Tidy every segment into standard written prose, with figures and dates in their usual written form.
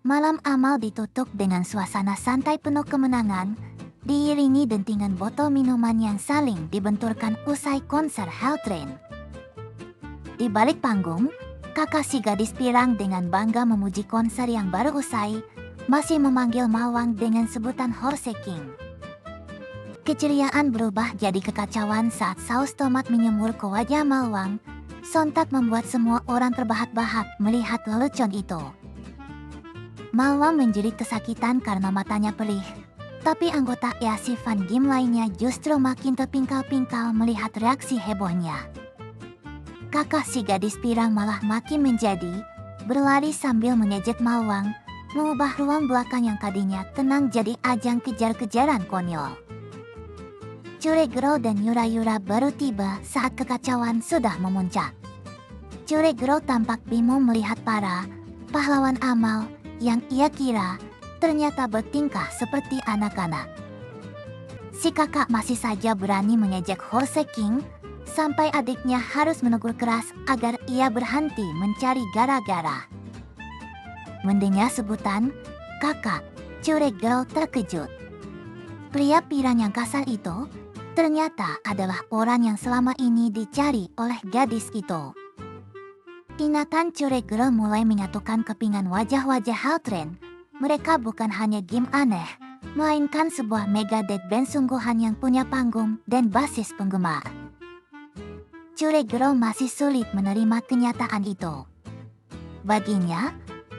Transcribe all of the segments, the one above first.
Malam amal ditutup dengan suasana santai penuh kemenangan, diiringi dentingan botol minuman yang saling dibenturkan usai konser Hell Train. Di balik panggung, kakak si gadis pirang dengan bangga memuji konser yang baru usai, masih memanggil Mawang dengan sebutan Horse King. Keceriaan berubah jadi kekacauan saat saus tomat menyemur ke wajah Mawang, sontak membuat semua orang terbahak-bahak melihat lelucon itu. Mawang menjerit kesakitan karena matanya perih, tapi anggota Yasi Fan Game lainnya justru makin terpingkal-pingkal melihat reaksi hebohnya. Kakak si gadis pirang malah makin menjadi, berlari sambil mengejek Mawang, mengubah ruang belakang yang tadinya tenang jadi ajang kejar-kejaran konyol. Curegro dan Yura-Yura baru tiba saat kekacauan sudah memuncak. Curegro tampak bingung melihat para pahlawan amal yang ia kira ternyata bertingkah seperti anak-anak. Si kakak masih saja berani mengejek Horse King, sampai adiknya harus menegur keras agar ia berhenti mencari gara-gara. Mendengar sebutan kakak, Curegro terkejut. Pria pirang yang kasar itu ternyata adalah orang yang selama ini dicari oleh gadis itu. Ingatan Curegro mulai menyatukan kepingan wajah-wajah Hell Train. Mereka bukan hanya game aneh, melainkan sebuah mega dead band sungguhan yang punya panggung dan basis penggemar. Curegro masih sulit menerima kenyataan itu. Baginya,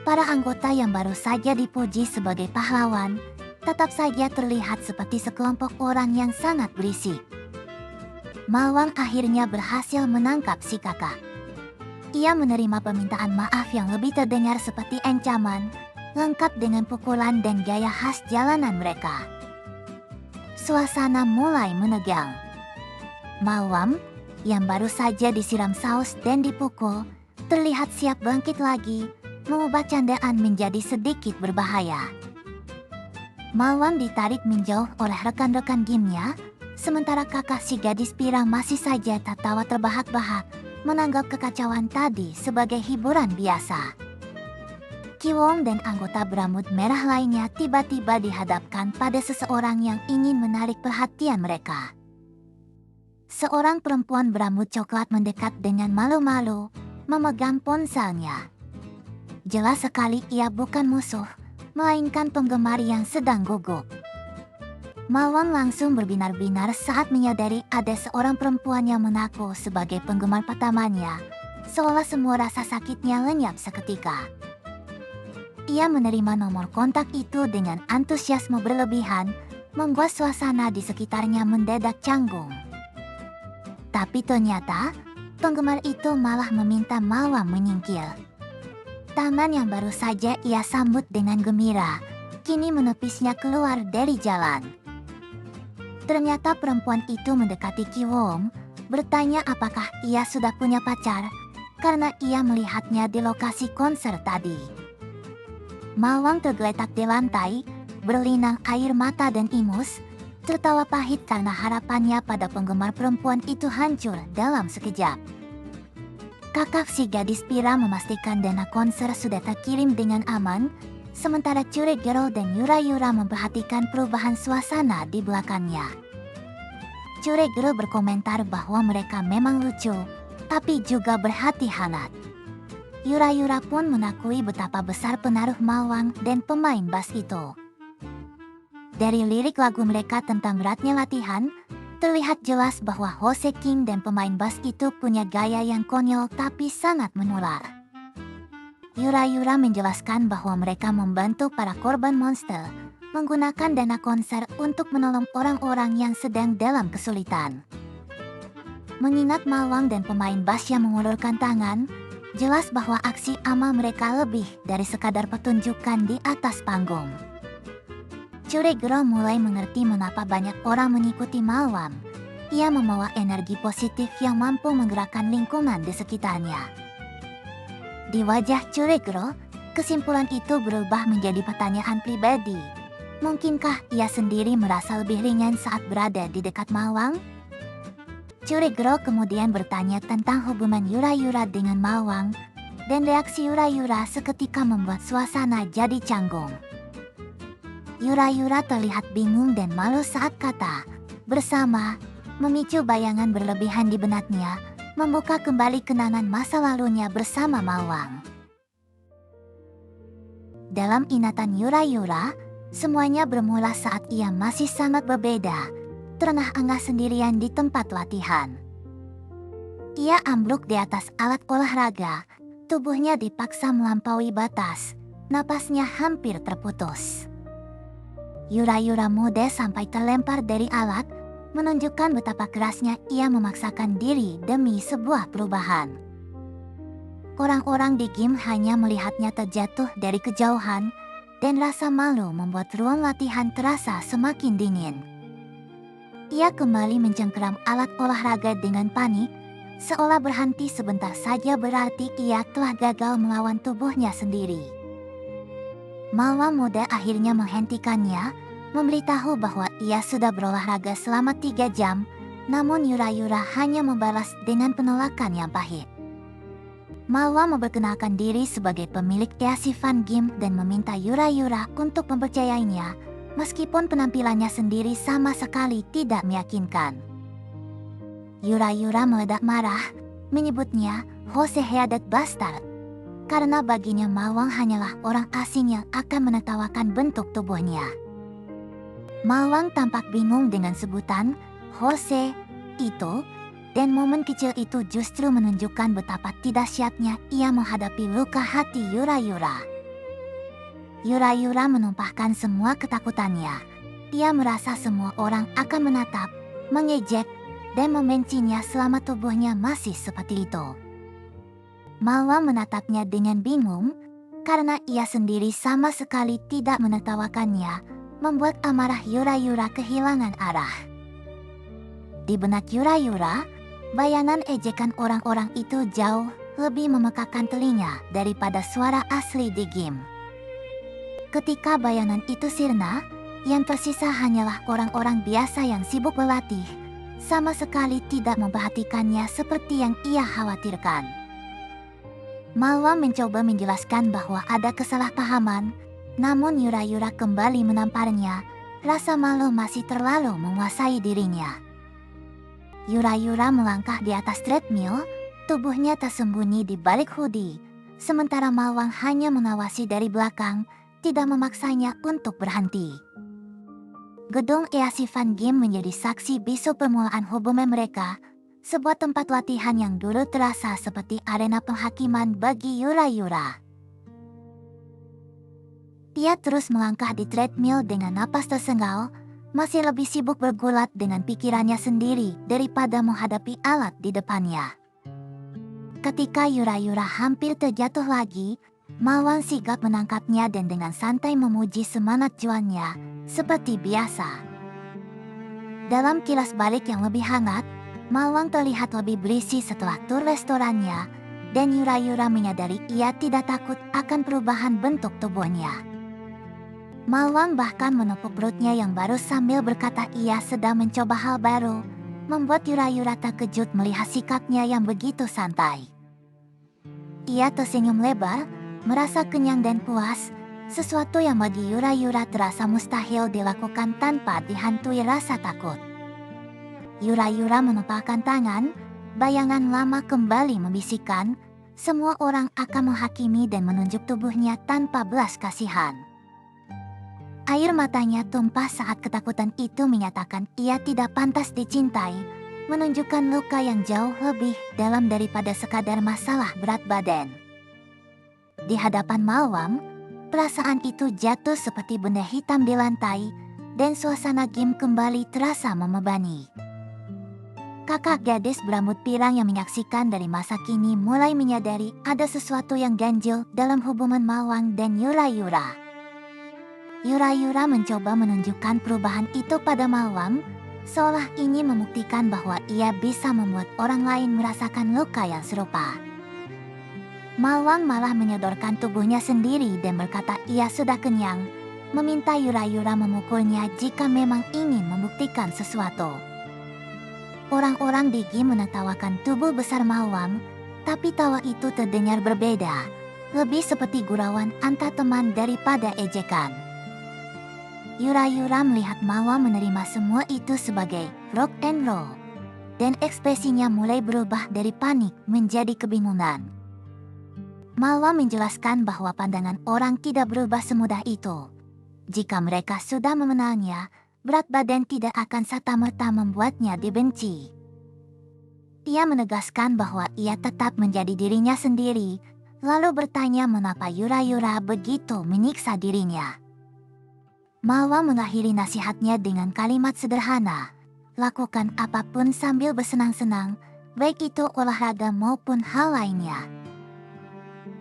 para anggota yang baru saja dipuji sebagai pahlawan tetap saja terlihat seperti sekelompok orang yang sangat berisik. Mawang akhirnya berhasil menangkap si kakak. Ia menerima permintaan maaf yang lebih terdengar seperti ancaman, lengkap dengan pukulan dan gaya khas jalanan mereka. Suasana mulai menegang. Mawang, yang baru saja disiram saus dan dipukul, terlihat siap bangkit lagi, mengubah candaan menjadi sedikit berbahaya. Mawang ditarik menjauh oleh rekan-rekan gamenya, sementara kakak si gadis pirang masih saja tertawa terbahak-bahak, menanggap kekacauan tadi sebagai hiburan biasa. Kiwong dan anggota berambut merah lainnya tiba-tiba dihadapkan pada seseorang yang ingin menarik perhatian mereka. Seorang perempuan berambut coklat mendekat dengan malu-malu, memegang ponselnya. Jelas sekali ia bukan musuh, melainkan penggemar yang sedang gugup. Mawang langsung berbinar-binar saat menyadari ada seorang perempuan yang mengaku sebagai penggemar pertamanya, seolah semua rasa sakitnya lenyap seketika. Ia menerima nomor kontak itu dengan antusiasme berlebihan, membuat suasana di sekitarnya mendadak canggung. Tapi ternyata, penggemar itu malah meminta Mawang menyingkir. Tangan yang baru saja ia sambut dengan gembira, kini menepisnya keluar dari jalan. Ternyata perempuan itu mendekati Kiwong, bertanya apakah ia sudah punya pacar, karena ia melihatnya di lokasi konser tadi. Mawang tergeletak di lantai, berlinang air mata dan ingus, tertawa pahit karena harapannya pada penggemar perempuan itu hancur dalam sekejap. Kakak si gadis pirang memastikan dana konser sudah terkirim dengan aman, sementara Curegro dan Yura-Yura memperhatikan perubahan suasana di belakangnya. Curegro berkomentar bahwa mereka memang lucu, tapi juga berhati hangat. Yura-Yura pun mengakui betapa besar pengaruh Mawang dan pemain bass itu. Dari lirik lagu mereka tentang beratnya latihan, terlihat jelas bahwa Horse King dan pemain bass itu punya gaya yang konyol tapi sangat menular. Yura-Yura menjelaskan bahwa mereka membantu para korban monster, menggunakan dana konser untuk menolong orang-orang yang sedang dalam kesulitan. Mengingat Mawang dan pemain bass yang mengulurkan tangan, jelas bahwa aksi amal mereka lebih dari sekadar pertunjukan di atas panggung. Curegro mulai mengerti mengapa banyak orang mengikuti Mawang. Ia membawa energi positif yang mampu menggerakkan lingkungan di sekitarnya. Di wajah Curegro, kesimpulan itu berubah menjadi pertanyaan pribadi. Mungkinkah ia sendiri merasa lebih ringan saat berada di dekat Mawang? Curegro kemudian bertanya tentang hubungan Yura-Yura dengan Mawang, dan reaksi Yura-Yura seketika membuat suasana jadi canggung. Yura-Yura terlihat bingung dan malu saat kata bersama memicu bayangan berlebihan di benaknya, membuka kembali kenangan masa lalunya bersama Mawang. Dalam ingatan Yura-Yura, semuanya bermula saat ia masih sangat berbeda, terengah-engah sendirian di tempat latihan. Ia ambruk di atas alat olahraga, tubuhnya dipaksa melampaui batas, napasnya hampir terputus. Yura-Yura muda sampai terlempar dari alat, menunjukkan betapa kerasnya ia memaksakan diri demi sebuah perubahan. Orang-orang di game hanya melihatnya terjatuh dari kejauhan, dan rasa malu membuat ruang latihan terasa semakin dingin. Ia kembali mencengkeram alat olahraga dengan panik, seolah berhenti sebentar saja berarti ia telah gagal melawan tubuhnya sendiri. Mawang muda akhirnya menghentikannya, memberitahu bahwa ia sudah berolahraga selama 3 jam, namun Yura-Yura hanya membalas dengan penolakan yang pahit. Mawang memperkenalkan diri sebagai pemilik Easy Fun Game dan meminta Yura-Yura untuk mempercayainya, meskipun penampilannya sendiri sama sekali tidak meyakinkan. Yura-Yura meledak marah, menyebutnya Jose Headet Bastard, karena baginya Mawang hanyalah orang asing yang akan menertawakan bentuk tubuhnya. Mawang tampak bingung dengan sebutan Jose itu, dan momen kecil itu justru menunjukkan betapa tidak siapnya ia menghadapi luka hati Yura-Yura. Yura-Yura menumpahkan semua ketakutannya. Ia merasa semua orang akan menatap, mengejek, dan membencinya selama tubuhnya masih seperti itu. Mawang menatapnya dengan bingung, karena ia sendiri sama sekali tidak menertawakannya, membuat amarah Yura-Yura kehilangan arah. Di benak Yura-Yura, bayangan ejekan orang-orang itu jauh lebih memekakan telinga daripada suara asli di game. Ketika bayangan itu sirna, yang tersisa hanyalah orang-orang biasa yang sibuk berlatih, sama sekali tidak memperhatikannya seperti yang ia khawatirkan. Mawang mencoba menjelaskan bahwa ada kesalahpahaman, namun Yura-Yura kembali menamparnya, rasa malu masih terlalu menguasai dirinya. Yura-Yura melangkah di atas treadmill, tubuhnya tersembunyi di balik hoodie, sementara Mawang hanya mengawasi dari belakang, tidak memaksanya untuk berhenti. Gedung Easy Fun Game menjadi saksi bisu permulaan hubungan mereka, sebuah tempat latihan yang dulu terasa seperti arena penghakiman bagi Yura-Yura. Ia terus melangkah di treadmill dengan napas tersengal, masih lebih sibuk bergulat dengan pikirannya sendiri daripada menghadapi alat di depannya. Ketika Yura-Yura hampir terjatuh lagi, Mawang sigap menangkapnya dan dengan santai memuji semangat juangnya, seperti biasa. Dalam kilas balik yang lebih hangat, Mawang terlihat lebih berisi setelah tur restorannya, dan Yura-Yura menyadari ia tidak takut akan perubahan bentuk tubuhnya. Mawang bahkan menepuk perutnya yang baru sambil berkata ia sedang mencoba hal baru, membuat Yura-Yura terkejut melihat sikapnya yang begitu santai. Ia tersenyum lebar, merasa kenyang dan puas, sesuatu yang bagi Yura-Yura terasa mustahil dilakukan tanpa dihantui rasa takut. Yura-Yura menepalkan tangan, bayangan lama kembali membisikkan, semua orang akan menghakimi dan menunjuk tubuhnya tanpa belas kasihan. Air matanya tumpah saat ketakutan itu menyatakan ia tidak pantas dicintai, menunjukkan luka yang jauh lebih dalam daripada sekadar masalah berat badan. Di hadapan Mawang, perasaan itu jatuh seperti benda hitam di lantai, dan suasana game kembali terasa membebani. Kakak gadis berambut pirang yang menyaksikan dari masa kini mulai menyadari ada sesuatu yang ganjil dalam hubungan Mawang dan Yura-Yura. Yura-Yura mencoba menunjukkan perubahan itu pada Mawang, seolah ingin membuktikan bahwa ia bisa membuat orang lain merasakan luka yang serupa. Mawang malah menyodorkan tubuhnya sendiri dan berkata ia sudah kenyang, meminta Yura-Yura memukulnya jika memang ingin membuktikan sesuatu. Orang-orang di game menertawakan tubuh besar Mawang, Tapi tawa itu terdengar berbeda, lebih seperti gurauan antar teman daripada ejekan. Yura-Yura melihat Malwa menerima semua itu sebagai rock and roll, dan ekspresinya mulai berubah dari panik menjadi kebingungan. Malwa menjelaskan bahwa pandangan orang tidak berubah semudah itu. Jika mereka sudah mengenalnya, berat badan tidak akan serta-merta membuatnya dibenci. Ia menegaskan bahwa ia tetap menjadi dirinya sendiri, lalu bertanya mengapa Yura-Yura begitu menyiksa dirinya. Malwa mengakhiri nasihatnya dengan kalimat sederhana, lakukan apapun sambil bersenang-senang, baik itu olahraga maupun hal lainnya.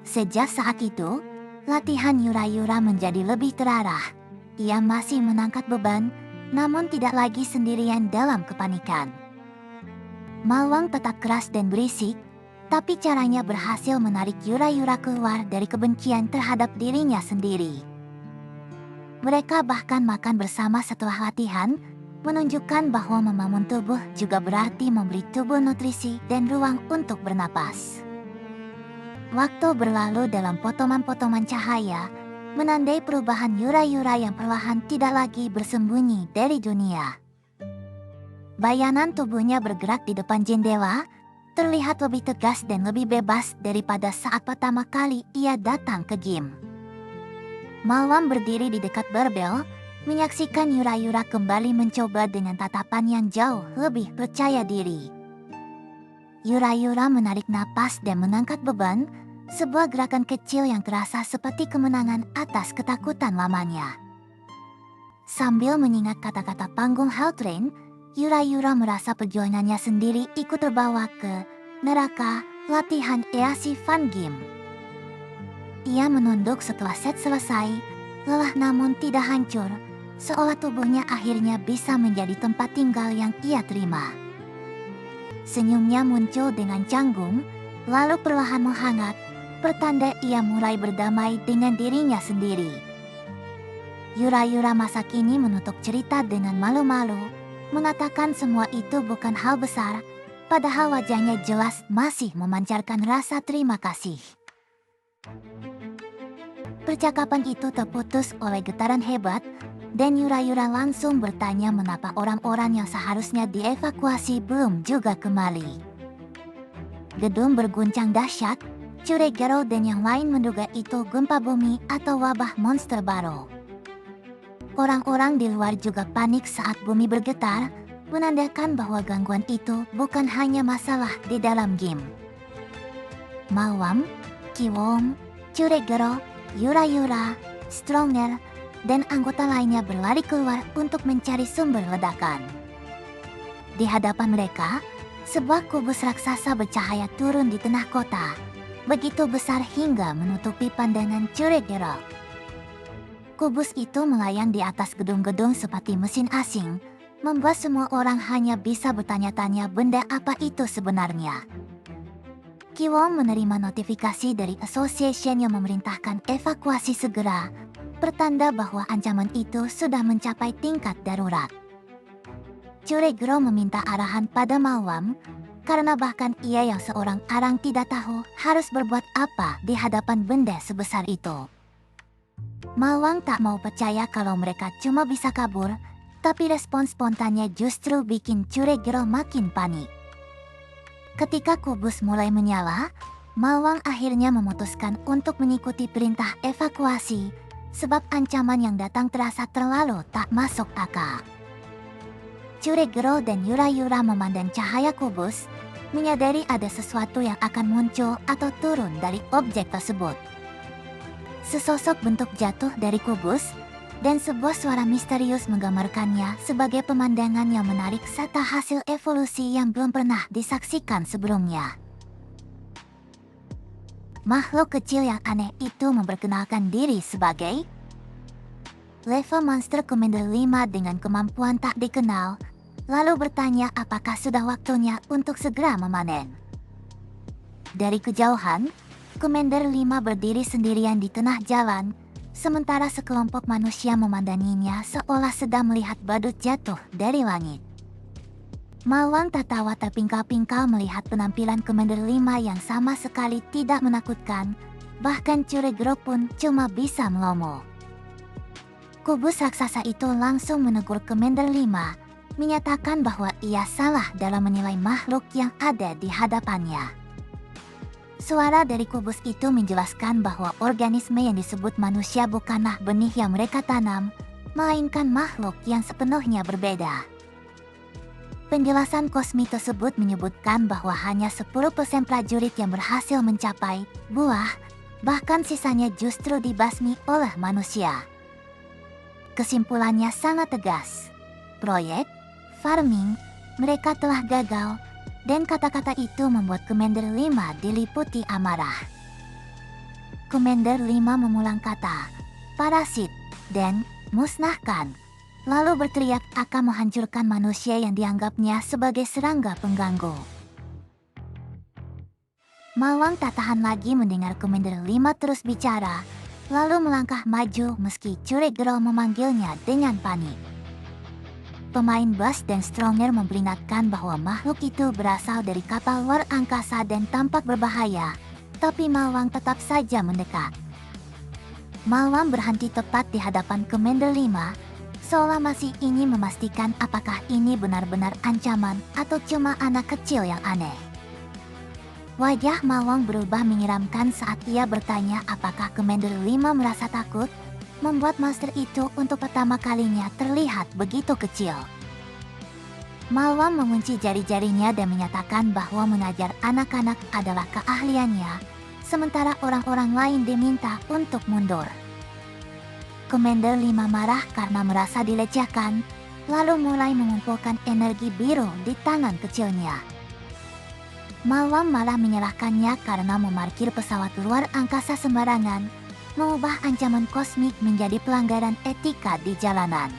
Sejak saat itu, latihan Yura-Yura menjadi lebih terarah. Ia masih mengangkat beban, namun tidak lagi sendirian dalam kepanikan. Malwang tetap keras dan berisik, tapi caranya berhasil menarik Yura-Yura keluar dari kebencian terhadap dirinya sendiri. Mereka bahkan makan bersama setelah latihan, menunjukkan bahwa membangun tubuh juga berarti memberi tubuh nutrisi dan ruang untuk bernapas. Waktu berlalu dalam potongan-potongan cahaya, menandai perubahan Yura-Yura yang perlahan tidak lagi bersembunyi dari dunia. Bayangan tubuhnya bergerak di depan jendela, terlihat lebih tegas dan lebih bebas daripada saat pertama kali ia datang ke gym. Malwang berdiri di dekat barbel, menyaksikan Yura-Yura kembali mencoba dengan tatapan yang jauh lebih percaya diri. Yura-Yura menarik napas dan mengangkat beban, sebuah gerakan kecil yang terasa seperti kemenangan atas ketakutan lamanya. Sambil mengingat kata-kata panggung Hell Train, Yura-Yura merasa perjuangannya sendiri ikut terbawa ke neraka latihan Easi Fan Gym. Ia menunduk setelah set selesai, lelah namun tidak hancur, seolah tubuhnya akhirnya bisa menjadi tempat tinggal yang ia terima. Senyumnya muncul dengan canggung, lalu perlahan menghangat, pertanda ia mulai berdamai dengan dirinya sendiri. Yura-Yura masa kini menutup cerita dengan malu-malu, mengatakan semua itu bukan hal besar, padahal wajahnya jelas masih memancarkan rasa terima kasih. Percakapan itu terputus oleh getaran hebat, dan Yura-Yura langsung bertanya mengapa orang-orang yang seharusnya dievakuasi belum juga kembali. Gedung berguncang dahsyat, Churegero dan yang lain menduga itu gempa bumi atau wabah monster baru. Orang-orang di luar juga panik saat bumi bergetar, menandakan bahwa gangguan itu bukan hanya masalah di dalam game. Malwam, Kiwom, Churegero, Yura-Yura, Stronger, dan anggota lainnya berlari keluar untuk mencari sumber ledakan. Di hadapan mereka, sebuah kubus raksasa bercahaya turun di tengah kota, begitu besar hingga menutupi pandangan Churegero. Kubus itu melayang di atas gedung-gedung seperti mesin asing, membuat semua orang hanya bisa bertanya-tanya benda apa itu sebenarnya. Kiwom menerima notifikasi dari Association yang memerintahkan evakuasi segera, pertanda bahwa ancaman itu sudah mencapai tingkat darurat. Churegero meminta arahan pada Malwam, karena bahkan ia yang seorang arang tidak tahu harus berbuat apa di hadapan benda sebesar itu. Malwang tak mau percaya kalau mereka cuma bisa kabur, tapi respon spontannya justru bikin Churegero makin panik. Ketika kubus mulai menyala, Malwang akhirnya memutuskan untuk mengikuti perintah evakuasi, sebab ancaman yang datang terasa terlalu tak masuk akal. Churegero dan Yura-Yura memandang cahaya kubus, menyadari ada sesuatu yang akan muncul atau turun dari objek tersebut. Sesosok bentuk jatuh dari kubus, dan sebuah suara misterius menggambarkannya sebagai pemandangan yang menarik serta hasil evolusi yang belum pernah disaksikan sebelumnya. Makhluk kecil yang aneh itu memperkenalkan diri sebagai level monster Commander 5 dengan kemampuan tak dikenal, lalu bertanya apakah sudah waktunya untuk segera memanen. Dari kejauhan, Commander 5 berdiri sendirian di tengah jalan, sementara sekelompok manusia memandanginya seolah sedang melihat badut jatuh dari langit. Mawang tertawa terpingkal-pingkal melihat penampilan Commander 5 yang sama sekali tidak menakutkan, bahkan Curigro pun cuma bisa melongo. Kubus raksasa itu langsung menegur Commander 5, menyatakan bahwa ia salah dalam menilai makhluk yang ada di hadapannya. Suara dari kubus itu menjelaskan bahwa organisme yang disebut manusia bukanlah benih yang mereka tanam, melainkan makhluk yang sepenuhnya berbeda. Penjelasan kosmik tersebut menyebutkan bahwa hanya 10% prajurit yang berhasil mencapai buah, bahkan sisanya justru dibasmi oleh manusia. Kesimpulannya sangat tegas. Proyek, farming, mereka telah gagal, dan kata-kata itu membuat Commander 5 diliputi amarah. Commander 5 mengulang kata, parasit, dan musnahkan. Lalu berteriak akan menghancurkan manusia yang dianggapnya sebagai serangga pengganggu. Mawang tak tahan lagi mendengar Commander 5 terus bicara, lalu melangkah maju meski Curigro memanggilnya dengan panik. Pemain bass dan stronger memperingatkan bahwa makhluk itu berasal dari kapal luar angkasa dan tampak berbahaya, tapi Mawang tetap saja mendekat. Mawang berhenti tepat di hadapan Commander 5, seolah masih ingin memastikan apakah ini benar-benar ancaman atau cuma anak kecil yang aneh. Wajah Mawang berubah menyeramkan saat ia bertanya apakah Commander 5 merasa takut, membuat monster itu untuk pertama kalinya terlihat begitu kecil. Mawang mengunci jari-jarinya dan menyatakan bahwa mengajar anak-anak adalah keahliannya, sementara orang-orang lain diminta untuk mundur. Commander 5 marah karena merasa dilecehkan, lalu mulai mengumpulkan energi biru di tangan kecilnya. Mawang malah menyalahkannya karena memarkir pesawat luar angkasa sembarangan, mengubah ancaman kosmik menjadi pelanggaran etika di jalanan.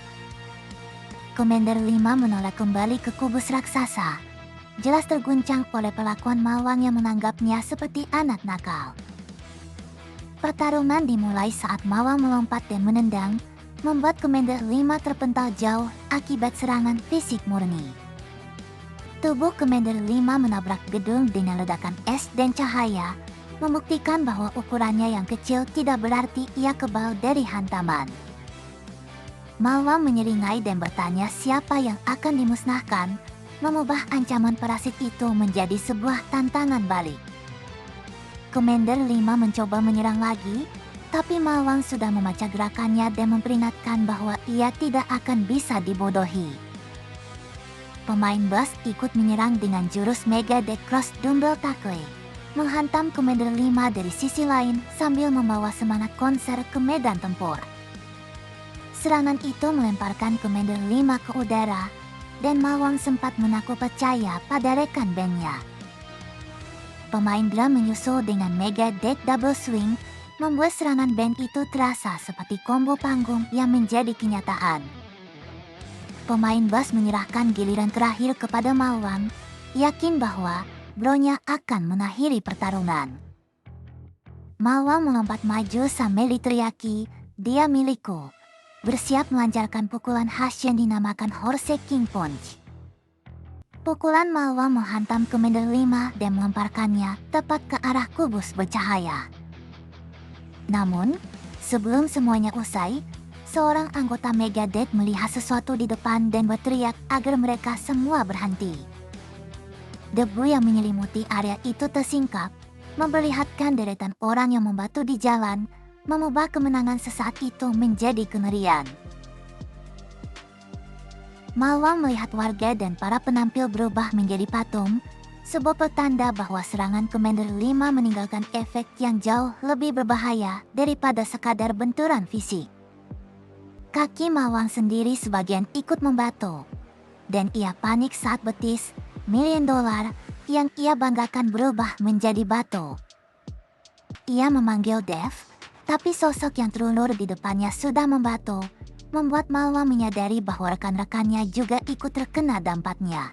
Commander 5 menoleh kembali ke kubus raksasa, jelas terguncang oleh perlakuan Mawang yang menganggapnya seperti anak nakal. Pertarungan dimulai saat Mawang melompat dan menendang, membuat Commander 5 terpental jauh akibat serangan fisik murni. Tubuh Commander 5 menabrak gedung dengan ledakan es dan cahaya, membuktikan bahwa ukurannya yang kecil tidak berarti ia kebal dari hantaman. Mawang menyeringai dan bertanya siapa yang akan dimusnahkan, mengubah ancaman parasit itu menjadi sebuah tantangan balik. Commander 5 mencoba menyerang lagi, tapi Mawang sudah membaca gerakannya dan memperingatkan bahwa ia tidak akan bisa dibodohi. Pemain bass ikut menyerang dengan jurus Mega Death Cross Dumbbell Tackle, menghantam Commander 5 dari sisi lain sambil membawa semangat konser ke medan tempur. Serangan itu melemparkan Commander 5 ke udara, dan Mawang sempat mengaku percaya pada rekan bandnya. Pemain drum menyusul dengan Mega Death Double Swing, membuat serangan band itu terasa seperti combo panggung yang menjadi kenyataan. Pemain bass menyerahkan giliran terakhir kepada Mawang, yakin bahwa bronya akan mengakhiri pertarungan. Mawang melompat maju sambil diteriaki, "Dia milikku," bersiap melancarkan pukulan khas yang dinamakan Horse King Punch. Pukulan Mawang menghantam Commander 5 dan melemparkannya tepat ke arah kubus bercahaya. Namun, sebelum semuanya usai, seorang anggota Megadeth melihat sesuatu di depan dan berteriak agar mereka semua berhenti. Debu yang menyelimuti area itu tersingkap, memperlihatkan deretan orang yang membatu di jalan, mengubah kemenangan sesaat itu menjadi kengerian. Mawang melihat warga dan para penampil berubah menjadi patung, sebuah pertanda bahwa serangan Commander 5 meninggalkan efek yang jauh lebih berbahaya daripada sekadar benturan fisik. Kaki Mawang sendiri sebagian ikut membatu, dan ia panik saat betis $1 million yang ia banggakan berubah menjadi batu. Ia memanggil Dev, tapi sosok yang terulur di depannya sudah membatu, membuat Mawang menyadari bahwa rekan-rekannya juga ikut terkena dampaknya.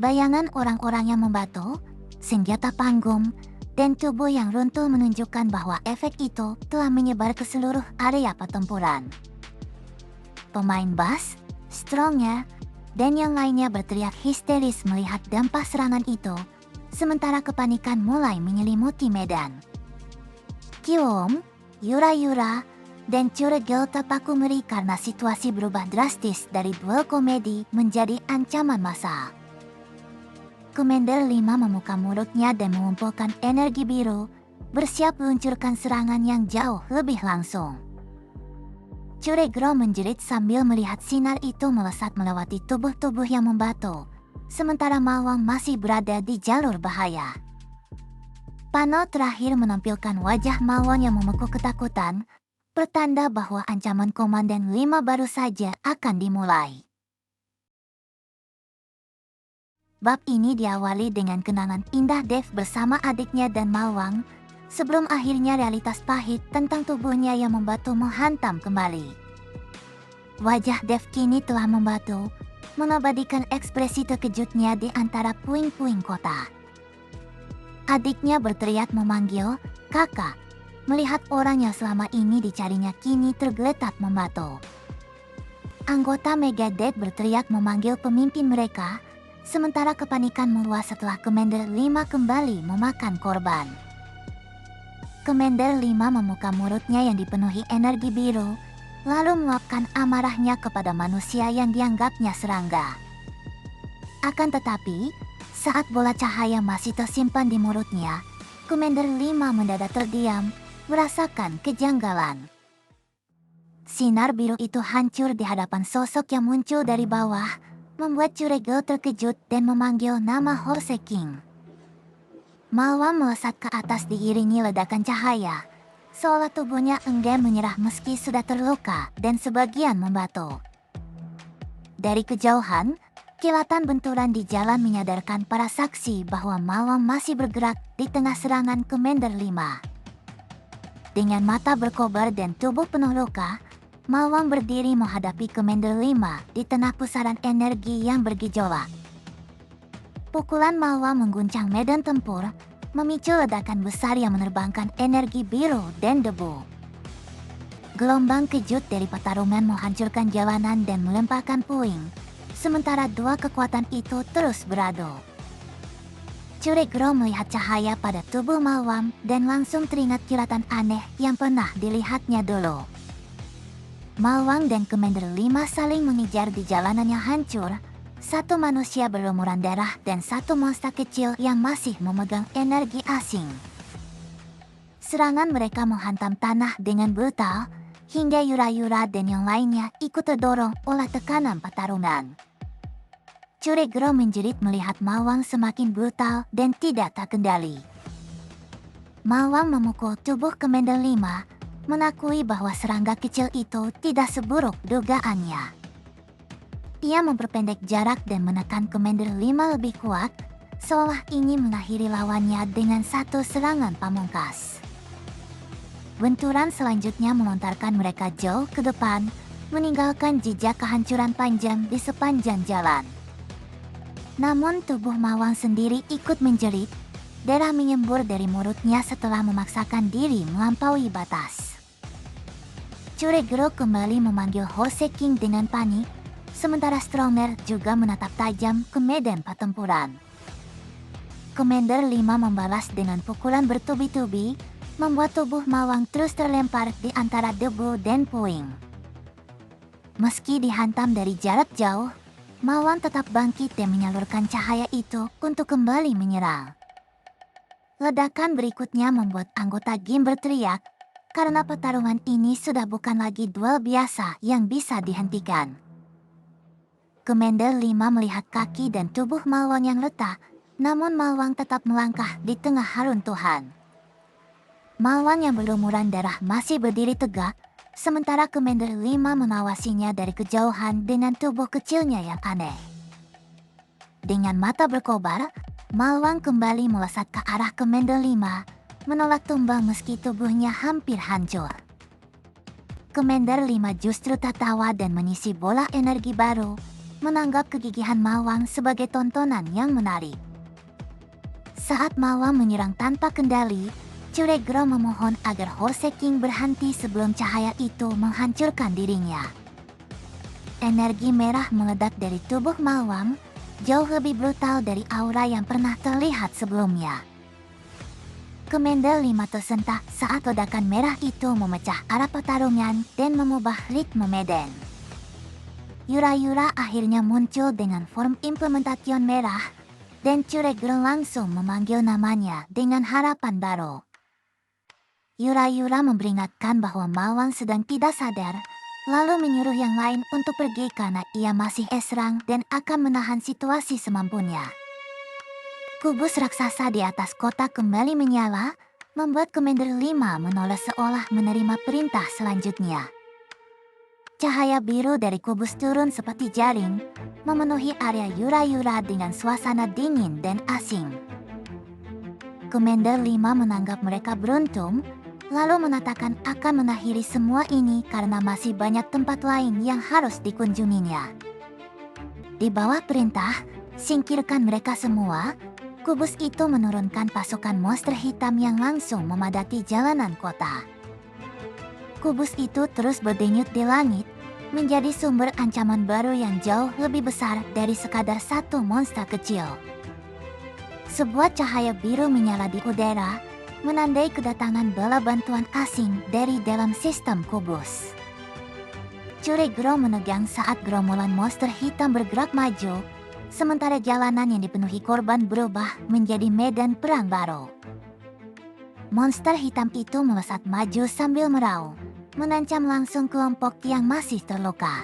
Bayangan orang-orang yang membatu, senjata panggung, dan tubuh yang runtuh menunjukkan bahwa efek itu telah menyebar ke seluruh area pertempuran. Pemain bass, Strongnya, dan yang lainnya berteriak histeris melihat dampak serangan itu, sementara kepanikan mulai menyelimuti medan. Kiwom, Yura-Yura, dan Churegel terpaku ngeri karena situasi berubah drastis dari duel komedi menjadi ancaman massal. Komander 5 membuka mulutnya dan mengumpulkan energi biru, bersiap meluncurkan serangan yang jauh lebih langsung. Churegel menjerit sambil melihat sinar itu melesat melewati tubuh-tubuh yang membatu, sementara Mawang masih berada di jalur bahaya. Panel terakhir menampilkan wajah Mawang yang memekuk ketakutan, pertanda bahwa ancaman Komandan 5 baru saja akan dimulai. Bab ini diawali dengan kenangan indah Dev bersama adiknya dan Mawang, sebelum akhirnya realitas pahit tentang tubuhnya yang membatu menghantam kembali. Wajah Dev kini telah membatu, mengabadikan ekspresi terkejutnya di antara puing-puing kota. Adiknya berteriak memanggil, "Kakak," melihat orang yang selama ini dicarinya kini tergeletak membatu. Anggota Megadeth berteriak memanggil pemimpin mereka, sementara kepanikan meluas setelah Komander 5 kembali memakan korban. Komander 5 membuka mulutnya yang dipenuhi energi biru, lalu meluapkan amarahnya kepada manusia yang dianggapnya serangga. Akan tetapi, saat bola cahaya masih tersimpan di mulutnya, Komander 5 mendadak terdiam, merasakan kejanggalan. Sinar biru itu hancur di hadapan sosok yang muncul dari bawah, membuat Churegel terkejut dan memanggil nama Horse King. Mawang melesat ke atas diiringi ledakan cahaya, seolah tubuhnya enggan menyerah meski sudah terluka dan sebagian membatu. Dari kejauhan, kilatan benturan di jalan menyadarkan para saksi bahwa Mawang masih bergerak di tengah serangan Komander 5. Dengan mata berkobar dan tubuh penuh luka, Mawang berdiri menghadapi Komander 5 di tengah pusaran energi yang bergejolak. Pukulan Mawang mengguncang medan tempur, memicu ledakan besar yang menerbangkan energi biru dan debu. Gelombang kejut dari pertarungan menghancurkan jalanan dan melemparkan puing, sementara dua kekuatan itu terus beradu. Churegel melihat cahaya pada tubuh Mawang dan langsung teringat kilatan aneh yang pernah dilihatnya dulu. Mawang dan Komander 5 saling mengejar di jalanan yang hancur, satu manusia berlumuran darah dan satu monster kecil yang masih memegang energi asing. Serangan mereka menghantam tanah dengan brutal, hingga Yura-Yura dan yang lainnya ikut terdorong oleh tekanan pertarungan. Churegel menjerit melihat Mawang semakin brutal dan tidak terkendali. Mawang memukul tubuh Komander 5, mengakui bahwa serangga kecil itu tidak seburuk dugaannya. Ia memperpendek jarak dan menekan Komander 5 lebih kuat, seolah ingin mengakhiri lawannya dengan satu serangan pamungkas. Benturan selanjutnya melontarkan mereka jauh ke depan, meninggalkan jejak kehancuran panjang di sepanjang jalan. Namun tubuh Mawang sendiri ikut menjerit, darah menyembur dari mulutnya setelah memaksakan diri melampaui batas. Churegel kembali memanggil Horse King dengan panik, sementara Stronger juga menatap tajam ke medan pertempuran. Komander 5 membalas dengan pukulan bertubi-tubi, membuat tubuh Mawang terus terlempar di antara debu dan puing. Meski dihantam dari jarak jauh, Mawang tetap bangkit dan menyalurkan cahaya itu untuk kembali menyerang. Ledakan berikutnya membuat anggota Gim berteriak, karena pertarungan ini sudah bukan lagi duel biasa yang bisa dihentikan. Komander 5 melihat kaki dan tubuh Mawang yang retak, namun Mawang tetap melangkah di tengah haruntuhan. Mawang yang berlumuran darah masih berdiri tegak, sementara Komander 5 mengawasinya dari kejauhan dengan tubuh kecilnya yang aneh. Dengan mata berkobar, Mawang kembali melesat ke arah Komander 5, menolak tumbang meski tubuhnya hampir hancur. Komander 5 justru tertawa dan mengisi bola energi baru, menanggap kegigihan Mawang sebagai tontonan yang menarik. Saat Mawang menyerang tanpa kendali, Churegel memohon agar Horse King berhenti sebelum cahaya itu menghancurkan dirinya. Energi merah meledak dari tubuh Malwang, jauh lebih brutal dari aura yang pernah terlihat sebelumnya. Commander 5 tersentak saat ledakan merah itu memecah arah pertarungan dan mengubah ritme medan. Yura-Yura akhirnya muncul dengan form implementation merah, dan Curegro langsung memanggil namanya dengan harapan baru. Yura-Yura memperingatkan bahwa Malwang sedang tidak sadar, lalu menyuruh yang lain untuk pergi karena ia masih eserang dan akan menahan situasi semampunya. Kubus raksasa di atas kota kembali menyala, membuat Commander 5 menoleh seolah menerima perintah selanjutnya. Cahaya biru dari kubus turun seperti jaring, memenuhi area Yura-Yura dengan suasana dingin dan asing. Commander 5 menganggap mereka beruntung, lalu mengatakan akan mengakhiri semua ini karena masih banyak tempat lain yang harus dikunjunginya. Di bawah perintah, singkirkan mereka semua. Kubus itu menurunkan pasukan monster hitam yang langsung memadati jalanan kota. Kubus itu terus berdenyut di langit, menjadi sumber ancaman baru yang jauh lebih besar dari sekadar satu monster kecil. Sebuah cahaya biru menyala di udara, menandai kedatangan bala bantuan asing dari dalam sistem kubus. Curegro menegang saat gerombolan monster hitam bergerak maju, sementara jalanan yang dipenuhi korban berubah menjadi medan perang baru. Monster hitam itu melesat maju sambil meraung, menancam langsung kelompok yang masih terluka.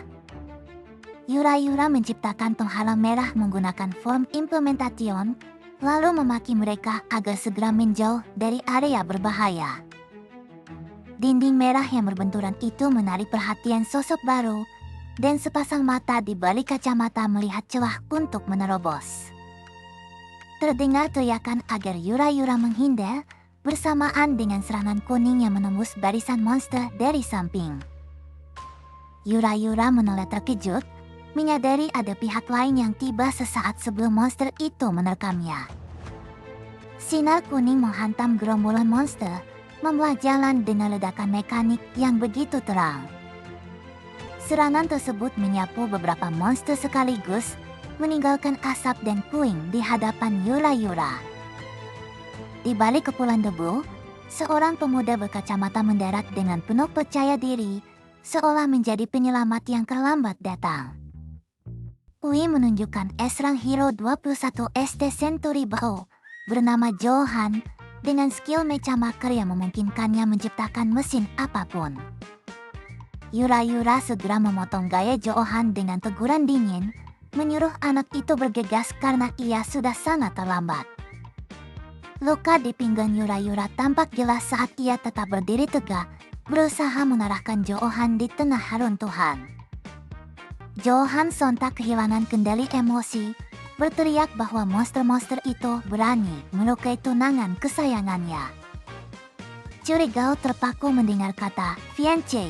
Yura-Yura menciptakan penghalang merah menggunakan form implementation, lalu memaki mereka agar segera menjauh dari area berbahaya. Dinding merah yang berbenturan itu menarik perhatian sosok baru, dan sepasang mata di balik kacamata melihat celah untuk menerobos. Terdengar teriakan agar Yura-Yura menghindar, bersamaan dengan serangan kuning yang menembus barisan monster dari samping. Yura-Yura menoleh terkejut, menyadari ada pihak lain yang tiba sesaat sebelum monster itu menerkamnya. Sinar kuning menghantam gerombolan monster, membelah jalan dengan ledakan mekanik yang begitu terang. Serangan tersebut menyapu beberapa monster sekaligus, meninggalkan asap dan puing di hadapan Yura-Yura. Di balik kepulan debu, seorang pemuda berkacamata mendarat dengan penuh percaya diri, seolah menjadi penyelamat yang terlambat datang. Ui menunjukkan eserang hero 21 ST Century Bow, bernama Johan, dengan skill mecha maker yang memungkinkannya menciptakan mesin apapun. Yura-Yura segera memotong gaya Johan dengan teguran dingin, menyuruh anak itu bergegas karena ia sudah sangat terlambat. Luka di pinggang Yura-Yura tampak jelas saat ia tetap berdiri tegak, berusaha mengarahkan Johan di tengah reruntuhan. Johan sontak kehilangan kendali emosi, berteriak bahwa monster-monster itu berani melukai tunangan kesayangannya. Curigao terpaku mendengar kata fiancé,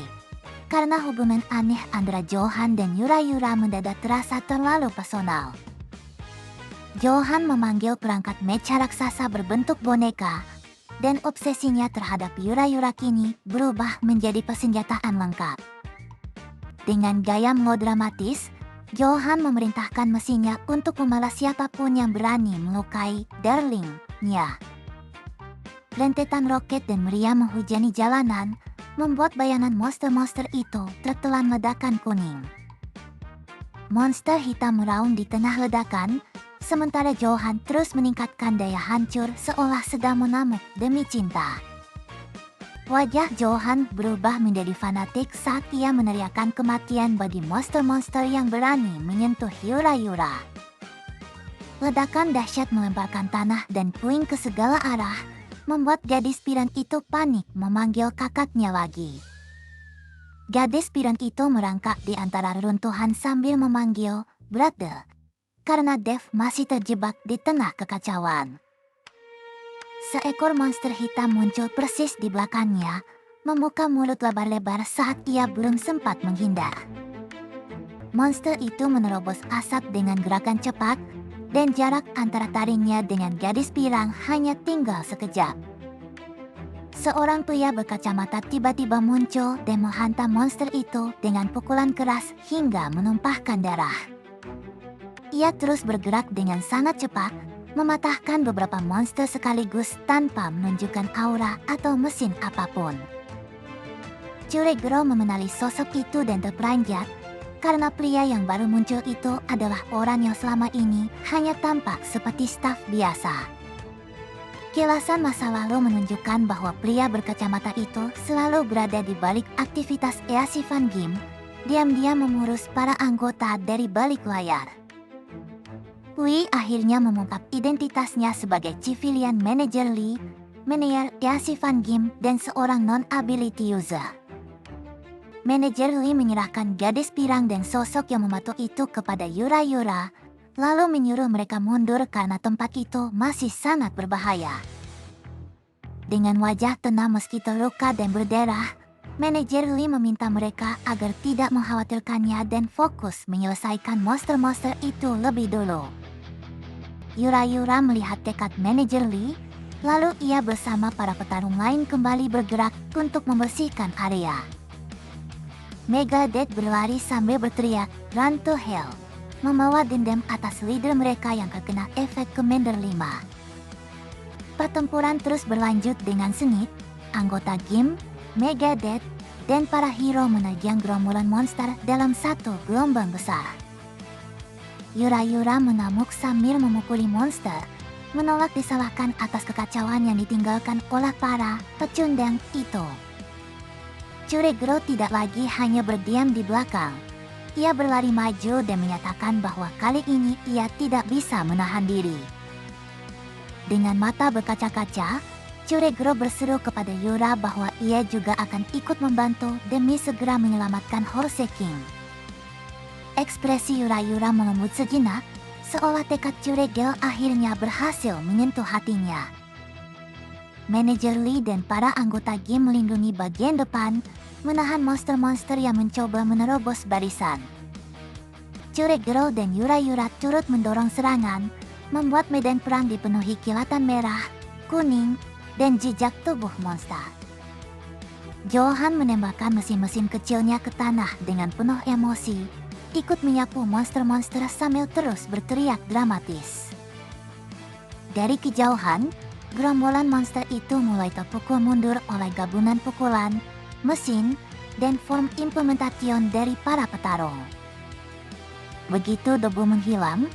karena hubungan aneh antara Johan dan Yura-Yura mendadak terasa terlalu personal. Johan memanggil perangkat mecha raksasa berbentuk boneka, dan obsesinya terhadap Yura-Yura kini berubah menjadi persenjataan lengkap. Dengan gaya melodramatis, Johan memerintahkan mesinnya untuk membalas siapapun yang berani melukai darlingnya. Rentetan roket dan meriam menghujani jalanan, membuat bayangan monster-monster itu tertelan ledakan kuning. Monster hitam meraung di tengah ledakan, sementara Johan terus meningkatkan daya hancur seolah sedang mengamuk demi cinta. Wajah Johan berubah menjadi fanatik saat ia meneriakkan kematian bagi monster-monster yang berani menyentuh Yura-Yura. Ledakan dahsyat melemparkan tanah dan puing ke segala arah, membuat gadis piran itu panik memanggil kakaknya lagi. Gadis piran itu merangkak di antara reruntuhan sambil memanggil brother, karena Dev masih terjebak di tengah kekacauan. Seekor monster hitam muncul persis di belakangnya, membuka mulut lebar-lebar saat ia belum sempat menghindar. Monster itu menerobos asap dengan gerakan cepat, dan jarak antara taringnya dengan gadis pirang hanya tinggal sekejap. Seorang pria berkacamata tiba-tiba muncul dan menghantam monster itu dengan pukulan keras hingga menumpahkan darah. Ia terus bergerak dengan sangat cepat, mematahkan beberapa monster sekaligus tanpa menunjukkan aura atau mesin apapun. Churegoro mengenali sosok itu dan terperanjat, karena pria yang baru muncul itu adalah orang yang selama ini hanya tampak seperti staf biasa. Kilasan masa lalu menunjukkan bahwa pria berkacamata itu selalu berada di balik aktivitas Easivan Game, diam-diam mengurus para anggota dari balik layar. Hui akhirnya mengungkap identitasnya sebagai Civilian Manager Lee, manajer Easivan Game dan seorang non-ability user. Manajer Lee menyerahkan gadis pirang dan sosok yang mematuk itu kepada Yura-Yura, lalu menyuruh mereka mundur karena tempat itu masih sangat berbahaya. Dengan wajah tenang meski terluka dan berdarah, Manajer Lee meminta mereka agar tidak mengkhawatirkannya dan fokus menyelesaikan monster-monster itu lebih dulu. Yura-Yura melihat tekad Manajer Lee, lalu ia bersama para petarung lain kembali bergerak untuk membersihkan area. Megadeth berlari sambil berteriak, "Run to hell!" membawa dendam atas leader mereka yang terkena efek Commander 5. Pertempuran terus berlanjut dengan sengit, anggota Game, Megadeth, dan para hero menerjang gerombolan monster dalam satu gelombang besar. Yura-Yura mengamuk sambil memukuli monster, menolak disalahkan atas kekacauan yang ditinggalkan oleh para pecundang itu. Churegoro tidak lagi hanya berdiam di belakang. Ia berlari maju dan menyatakan bahwa kali ini ia tidak bisa menahan diri. Dengan mata berkaca-kaca, Churegoro berseru kepada Yura bahwa ia juga akan ikut membantu demi segera menyelamatkan Horse King. Ekspresi Yura-Yura melembut sejenak, seolah tekad Churegoro akhirnya berhasil menyentuh hatinya. Manajer Lee dan para anggota Game melindungi bagian depan, menahan monster-monster yang mencoba menerobos barisan. Churegoro dan Yura-Yura turut mendorong serangan, membuat medan perang dipenuhi kilatan merah, kuning, dan jejak tubuh monster. Johan menembakkan mesin-mesin kecilnya ke tanah dengan penuh emosi, ikut menyapu monster-monster sambil terus berteriak dramatis. Dari kejauhan, gerombolan monster itu mulai terpukul mundur oleh gabungan pukulan, mesin, dan form implementation dari para petarung. Begitu debu menghilang,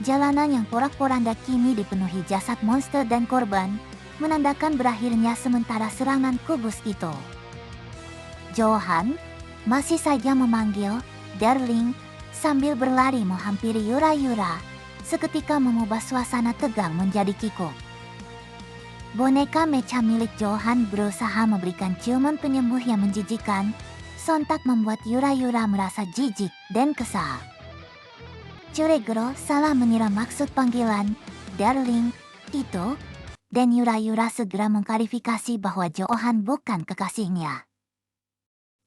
jalanan yang porak-poranda kini dipenuhi jasad monster dan korban, menandakan berakhirnya sementara serangan kubus itu. Johan masih saja memanggil "Darling" sambil berlari menghampiri Yura-Yura, seketika mengubah suasana tegang menjadi kikuk. Boneka mecha milik Johan berusaha memberikan ciuman penyembuh yang menjijikan, sontak membuat Yura-Yura merasa jijik dan kesal. Churegoro salah mengira maksud panggilan "Darling" itu, dan Yura-Yura segera mengklarifikasi bahwa Johan bukan kekasihnya.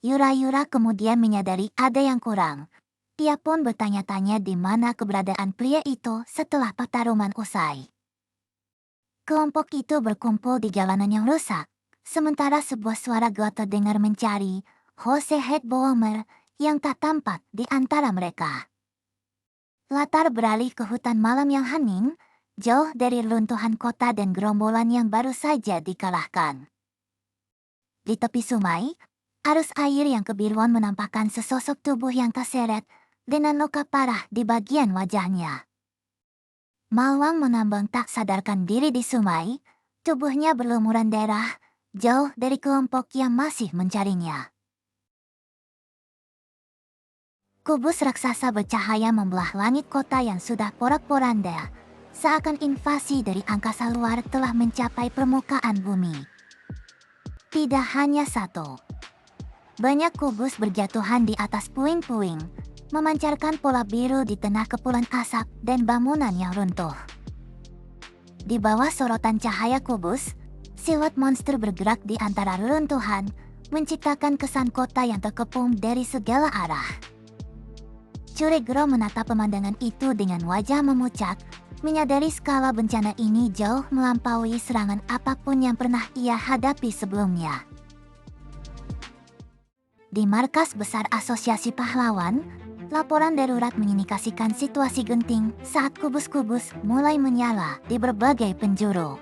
Yura-Yura kemudian menyadari ada yang kurang. Ia pun bertanya-tanya di mana keberadaan pria itu setelah pertarungan usai. Kelompok itu berkumpul di jalanan yang rusak, sementara sebuah suara gelap terdengar mencari Jose Headboomer yang tak tampak di antara mereka. Latar beralih ke hutan malam yang hening, jauh dari runtuhan kota dan gerombolan yang baru saja dikalahkan. Di tepi sungai, arus air yang kebiruan menampakkan sesosok tubuh yang terseret dengan luka parah di bagian wajahnya. Mawang menambang tak sadarkan diri di sungai, tubuhnya berlumuran darah, jauh dari kelompok yang masih mencarinya. Kubus raksasa bercahaya membelah langit kota yang sudah porak-poranda, seakan invasi dari angkasa luar telah mencapai permukaan bumi. Tidak hanya satu. Banyak kubus berjatuhan di atas puing-puing, memancarkan pola biru di tengah kepulan asap dan bangunan yang runtuh. Di bawah sorotan cahaya kubus, siluet monster bergerak di antara reruntuhan, menciptakan kesan kota yang terkepung dari segala arah. Churegoro menatap pemandangan itu dengan wajah memucat, Menyadari skala bencana ini jauh melampaui serangan apapun yang pernah ia hadapi sebelumnya. Di markas besar Asosiasi Pahlawan, laporan darurat mengindikasikan situasi genting saat kubus-kubus mulai menyala di berbagai penjuru.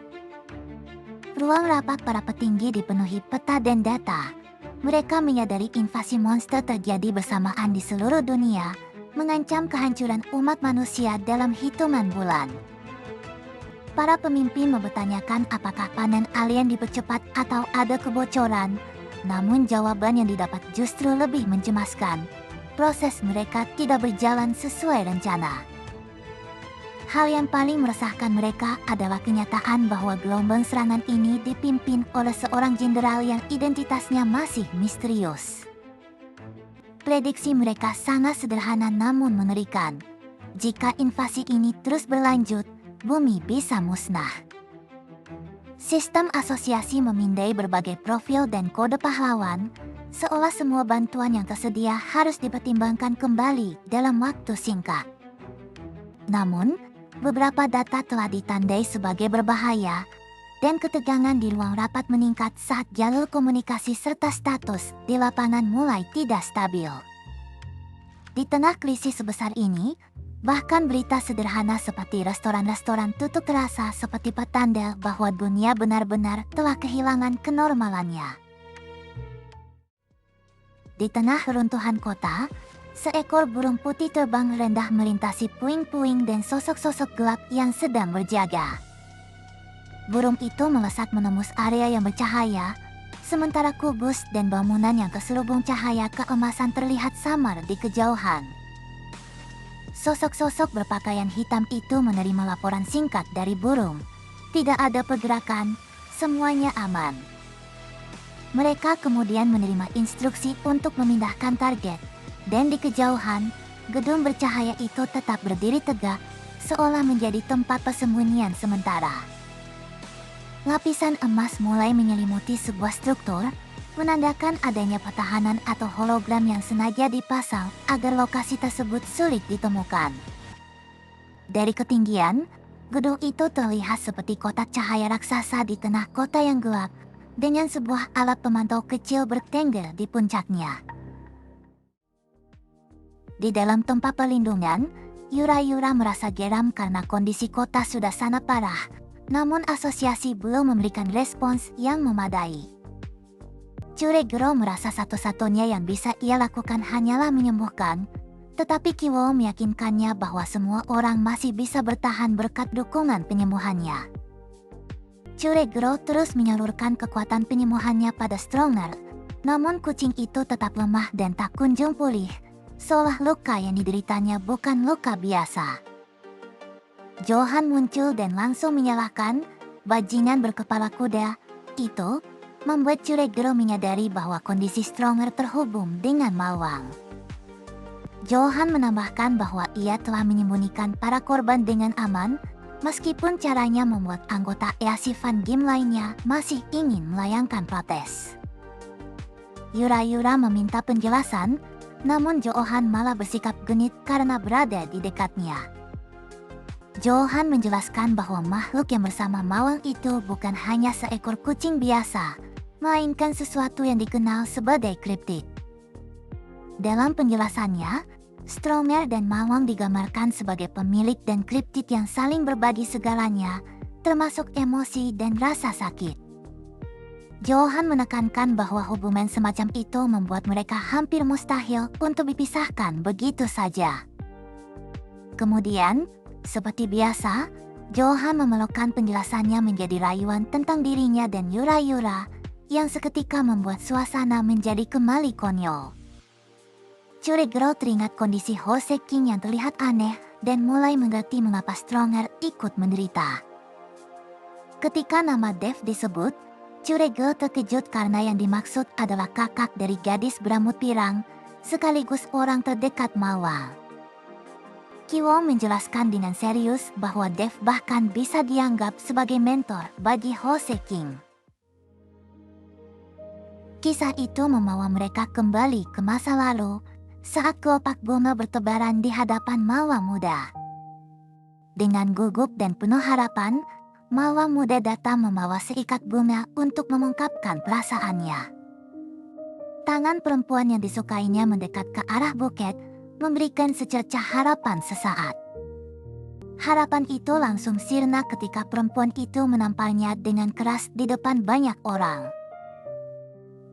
Ruang rapat para petinggi dipenuhi peta dan data. Mereka menyadari invasi monster terjadi bersamaan di seluruh dunia, mengancam kehancuran umat manusia dalam hitungan bulan. Para pemimpin mempertanyakan apakah panen alien dipercepat atau ada kebocoran, namun jawaban yang didapat justru lebih mencemaskan. Proses mereka tidak berjalan sesuai rencana. Hal yang paling meresahkan mereka adalah kenyataan bahwa gelombang serangan ini dipimpin oleh seorang jenderal yang identitasnya masih misterius. Prediksi mereka sangat sederhana namun mengerikan. Jika invasi ini terus berlanjut, bumi bisa musnah. Sistem asosiasi memindai berbagai profil dan kode pahlawan, seolah semua bantuan yang tersedia harus dipertimbangkan kembali dalam waktu singkat. Namun, beberapa data telah ditandai sebagai berbahaya, dan ketegangan di ruang rapat meningkat saat jalur komunikasi serta status di lapangan mulai tidak stabil. Di tengah krisis sebesar ini, bahkan berita sederhana seperti restoran-restoran tutup terasa seperti petanda bahwa dunia benar-benar telah kehilangan kenormalannya. Di tengah runtuhan kota, seekor burung putih terbang rendah melintasi puing-puing dan sosok-sosok gelap yang sedang berjaga. Burung itu melesat menembus area yang bercahaya, sementara kubus dan bangunan yang terselubung cahaya keemasan terlihat samar di kejauhan. Sosok-sosok berpakaian hitam itu menerima laporan singkat dari burung. Tidak ada pergerakan, semuanya aman. Mereka kemudian menerima instruksi untuk memindahkan target, dan di kejauhan, gedung bercahaya itu tetap berdiri tegak, seolah menjadi tempat persembunyian sementara. Lapisan emas mulai menyelimuti sebuah struktur, menandakan adanya pertahanan atau hologram yang sengaja dipasang agar lokasi tersebut sulit ditemukan. Dari ketinggian, gedung itu terlihat seperti kotak cahaya raksasa di tengah kota yang gelap, dengan sebuah alat pemantau kecil bertengger di puncaknya. Di dalam tempat perlindungan, Yura-Yura merasa geram karena kondisi kota sudah sangat parah, namun asosiasi belum memberikan respons yang memadai. Churegoro merasa satu-satunya yang bisa ia lakukan hanyalah menyembuhkan, tetapi Kiwo meyakinkannya bahwa semua orang masih bisa bertahan berkat dukungan penyembuhannya. Churegoro terus menyalurkan kekuatan penyembuhannya pada Stronger, namun kucing itu tetap lemah dan tak kunjung pulih, seolah luka yang dideritanya bukan luka biasa. Johan muncul dan langsung menyalahkan bajingan berkepala kuda itu, membuat Churegoro menyadari bahwa kondisi Stronger terhubung dengan Mawang. Johan menambahkan bahwa ia telah menyembunyikan para korban dengan aman, meskipun caranya membuat anggota EASI Fan Game lainnya masih ingin melayangkan protes. Yura-Yura meminta penjelasan, namun Johan malah bersikap genit karena berada di dekatnya. Johan menjelaskan bahwa makhluk yang bersama Mawang itu bukan hanya seekor kucing biasa, melainkan sesuatu yang dikenal sebagai kriptid. Dalam penjelasannya, Stronger dan Mawang digambarkan sebagai pemilik dan kriptid yang saling berbagi segalanya, termasuk emosi dan rasa sakit. Johan menekankan bahwa hubungan semacam itu membuat mereka hampir mustahil untuk dipisahkan begitu saja. Kemudian, seperti biasa, Johan memelukkan penjelasannya menjadi rayuan tentang dirinya dan Yura-Yura, yang seketika membuat suasana menjadi kembali konyol. Churegoro teringat kondisi Hoseking yang terlihat aneh dan mulai mengerti mengapa Stronger ikut menderita. Ketika nama Dev disebut, Churegoro terkejut karena yang dimaksud adalah kakak dari gadis berambut pirang, sekaligus orang terdekat Mawang. Kiwo menjelaskan dengan serius bahwa Dev bahkan bisa dianggap sebagai mentor bagi Hoseking. Kisah itu membawa mereka kembali ke masa lalu, saat kelopak bunga bertebaran di hadapan Mawang muda. Dengan gugup dan penuh harapan, mawar muda datang membawa seikat bunga untuk mengungkapkan perasaannya. Tangan perempuan yang disukainya mendekat ke arah buket, memberikan secercah harapan sesaat. Harapan itu langsung sirna ketika perempuan itu menampaknya dengan keras di depan banyak orang.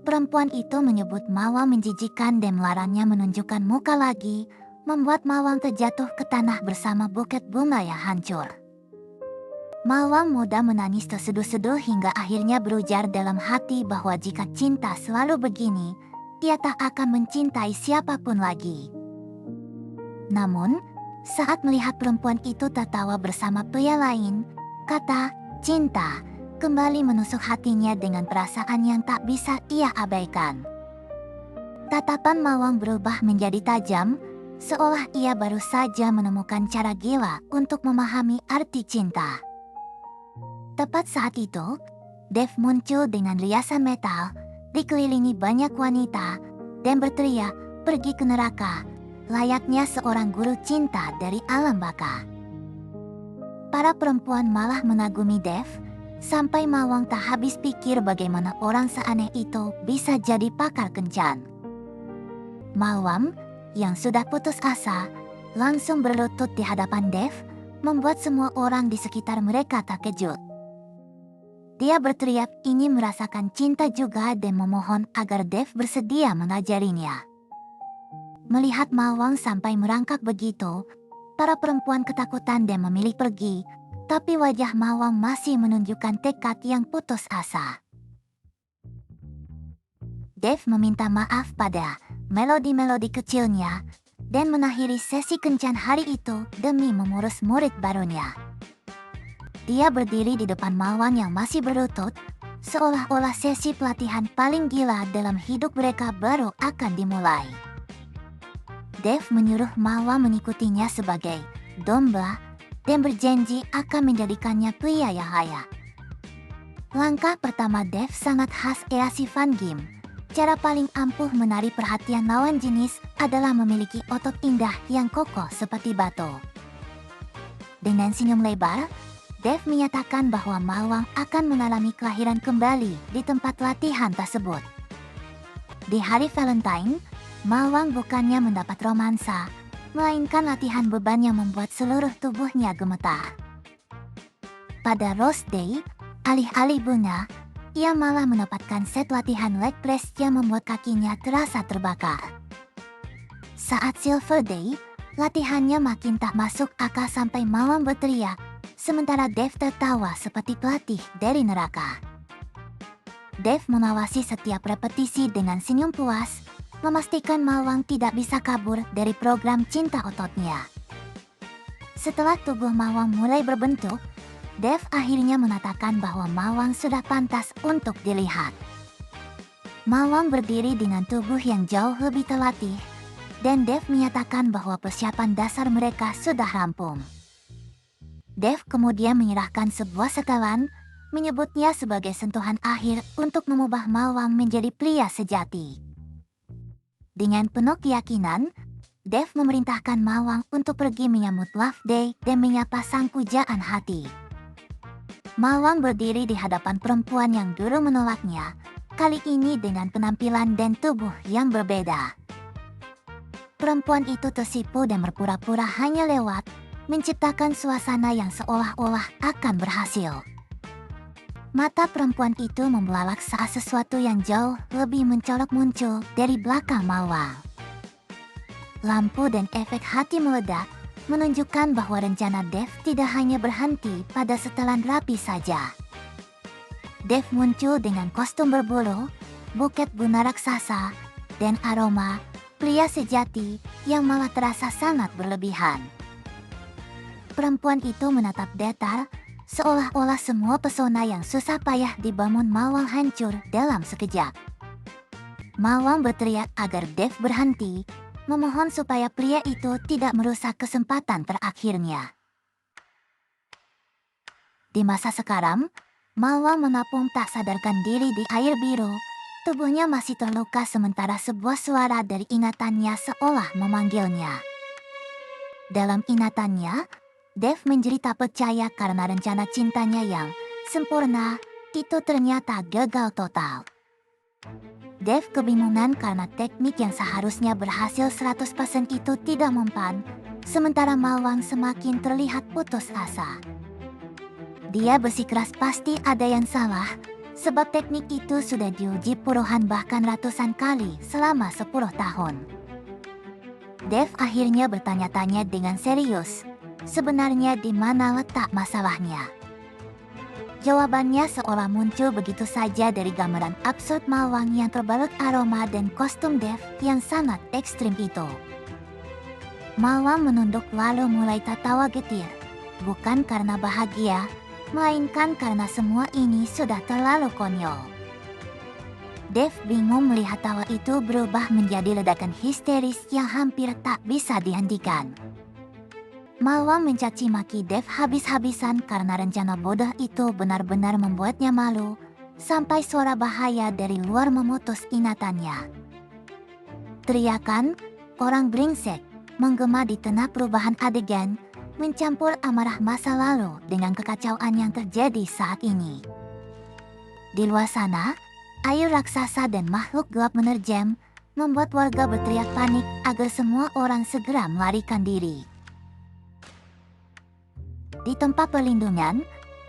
Perempuan itu menyebut mawar menjijikan dan melarangnya menunjukkan muka lagi, membuat mawar terjatuh ke tanah bersama buket bunga yang hancur. Mawar muda menangis terseduh-seduh hingga akhirnya berujar dalam hati bahwa jika cinta selalu begini, dia tak akan mencintai siapapun lagi. Namun, saat melihat perempuan itu tertawa bersama pria lain, kata cinta kembali menusuk hatinya dengan perasaan yang tak bisa ia abaikan. Tatapan Mawang berubah menjadi tajam, seolah ia baru saja menemukan cara gila untuk memahami arti cinta. Tepat saat itu, Dev muncul dengan riasan metal, dikelilingi banyak wanita, dan berteriak, "Pergi ke neraka," layaknya seorang guru cinta dari alam baka. Para perempuan malah mengagumi Dev, sampai Mawang tak habis pikir bagaimana orang seaneh itu bisa jadi pakar kencan. Mawang, yang sudah putus asa, langsung berlutut di hadapan Dev, membuat semua orang di sekitar mereka terkejut. Dia berteriak ingin merasakan cinta juga dan memohon agar Dev bersedia mengajarinya. Melihat Mawang sampai merangkak begitu, para perempuan ketakutan dan memilih pergi, tapi wajah Mawang masih menunjukkan tekad yang putus asa. Dev meminta maaf pada melodi-melodi kecilnya dan mengakhiri sesi kencan hari itu demi mengurus murid barunya. Dia berdiri di depan Mawang yang masih berlutut, seolah-olah sesi pelatihan paling gila dalam hidup mereka baru akan dimulai. Dev menyuruh Mawang mengikutinya sebagai domba dan berjanji akan menjadikannya pria yang kaya. Langkah pertama Dev sangat khas Easi Van Gim. Cara paling ampuh menarik perhatian lawan jenis adalah memiliki otot indah yang kokoh seperti batu. Dengan senyum lebar, Dev menyatakan bahwa Mawang akan mengalami kelahiran kembali di tempat latihan tersebut. Di hari Valentine, Mawang bukannya mendapat romansa, melainkan latihan beban yang membuat seluruh tubuhnya gemetar. Pada Rose Day, alih-alih bunga, ia malah mendapatkan set latihan leg press yang membuat kakinya terasa terbakar. Saat Silver Day, latihannya makin tak masuk akal sampai Mawang berteriak, sementara Dev tertawa seperti pelatih dari neraka. Dev mengawasi setiap repetisi dengan senyum puas, memastikan Mawang tidak bisa kabur dari program cinta ototnya. Setelah tubuh Mawang mulai berbentuk, Dev akhirnya mengatakan bahwa Mawang sudah pantas untuk dilihat. Mawang berdiri dengan tubuh yang jauh lebih terlatih, dan Dev menyatakan bahwa persiapan dasar mereka sudah rampung. Dev kemudian menyerahkan sebuah setelan, menyebutnya sebagai sentuhan akhir untuk mengubah Mawang menjadi pria sejati. Dengan penuh keyakinan, Dev memerintahkan Mawang untuk pergi menyambut Love Day dan menyapa sang pujaan hati. Mawang berdiri di hadapan perempuan yang dulu menolaknya, kali ini dengan penampilan dan tubuh yang berbeda. Perempuan itu tersipu dan berpura-pura hanya lewat, menciptakan suasana yang seolah-olah akan berhasil. Mata perempuan itu membelalak saat sesuatu yang jauh lebih mencolok muncul dari belakang Mawang. Lampu dan efek hati meledak, menunjukkan bahwa rencana Dev tidak hanya berhenti pada setelan rapi saja. Dev muncul dengan kostum berbulu, buket bunga raksasa, dan aroma pria sejati yang malah terasa sangat berlebihan. Perempuan itu menatap datar, seolah-olah semua pesona yang susah payah dibangun Mawang hancur dalam sekejap. Mawang berteriak agar Dev berhenti, memohon supaya pria itu tidak merusak kesempatan terakhirnya. Di masa sekarang, Mawang mengapung tak sadarkan diri di air biru. Tubuhnya masih terluka sementara sebuah suara dari ingatannya seolah memanggilnya. Dalam ingatannya, Dev menjadi tak percaya karena rencana cintanya yang sempurna itu ternyata gagal total. Dev kebingungan karena teknik yang seharusnya berhasil 100% itu tidak mempan, sementara Mawang semakin terlihat putus asa. Dia bersikeras pasti ada yang salah, sebab teknik itu sudah diuji puluhan bahkan ratusan kali selama 10 tahun. Dev akhirnya bertanya-tanya dengan serius, sebenarnya di mana letak masalahnya? Jawabannya seolah muncul begitu saja dari gambaran absurd Mawang yang terbalut aroma dan kostum Dev yang sangat ekstrim itu. Mawang menunduk lalu mulai tertawa getir, bukan karena bahagia, melainkan karena semua ini sudah terlalu konyol. Dev bingung melihat tawa itu berubah menjadi ledakan histeris yang hampir tak bisa dihentikan. Mawang mencaci maki Dev habis-habisan karena rencana bodoh itu benar-benar membuatnya malu, sampai suara bahaya dari luar memutus ingatannya. Teriakan, "Orang brengsek," menggema di tengah perubahan adegan, mencampur amarah masa lalu dengan kekacauan yang terjadi saat ini. Di luar sana, air raksasa dan makhluk gelap menerjang, membuat warga berteriak panik agar semua orang segera melarikan diri. Di tempat perlindungan,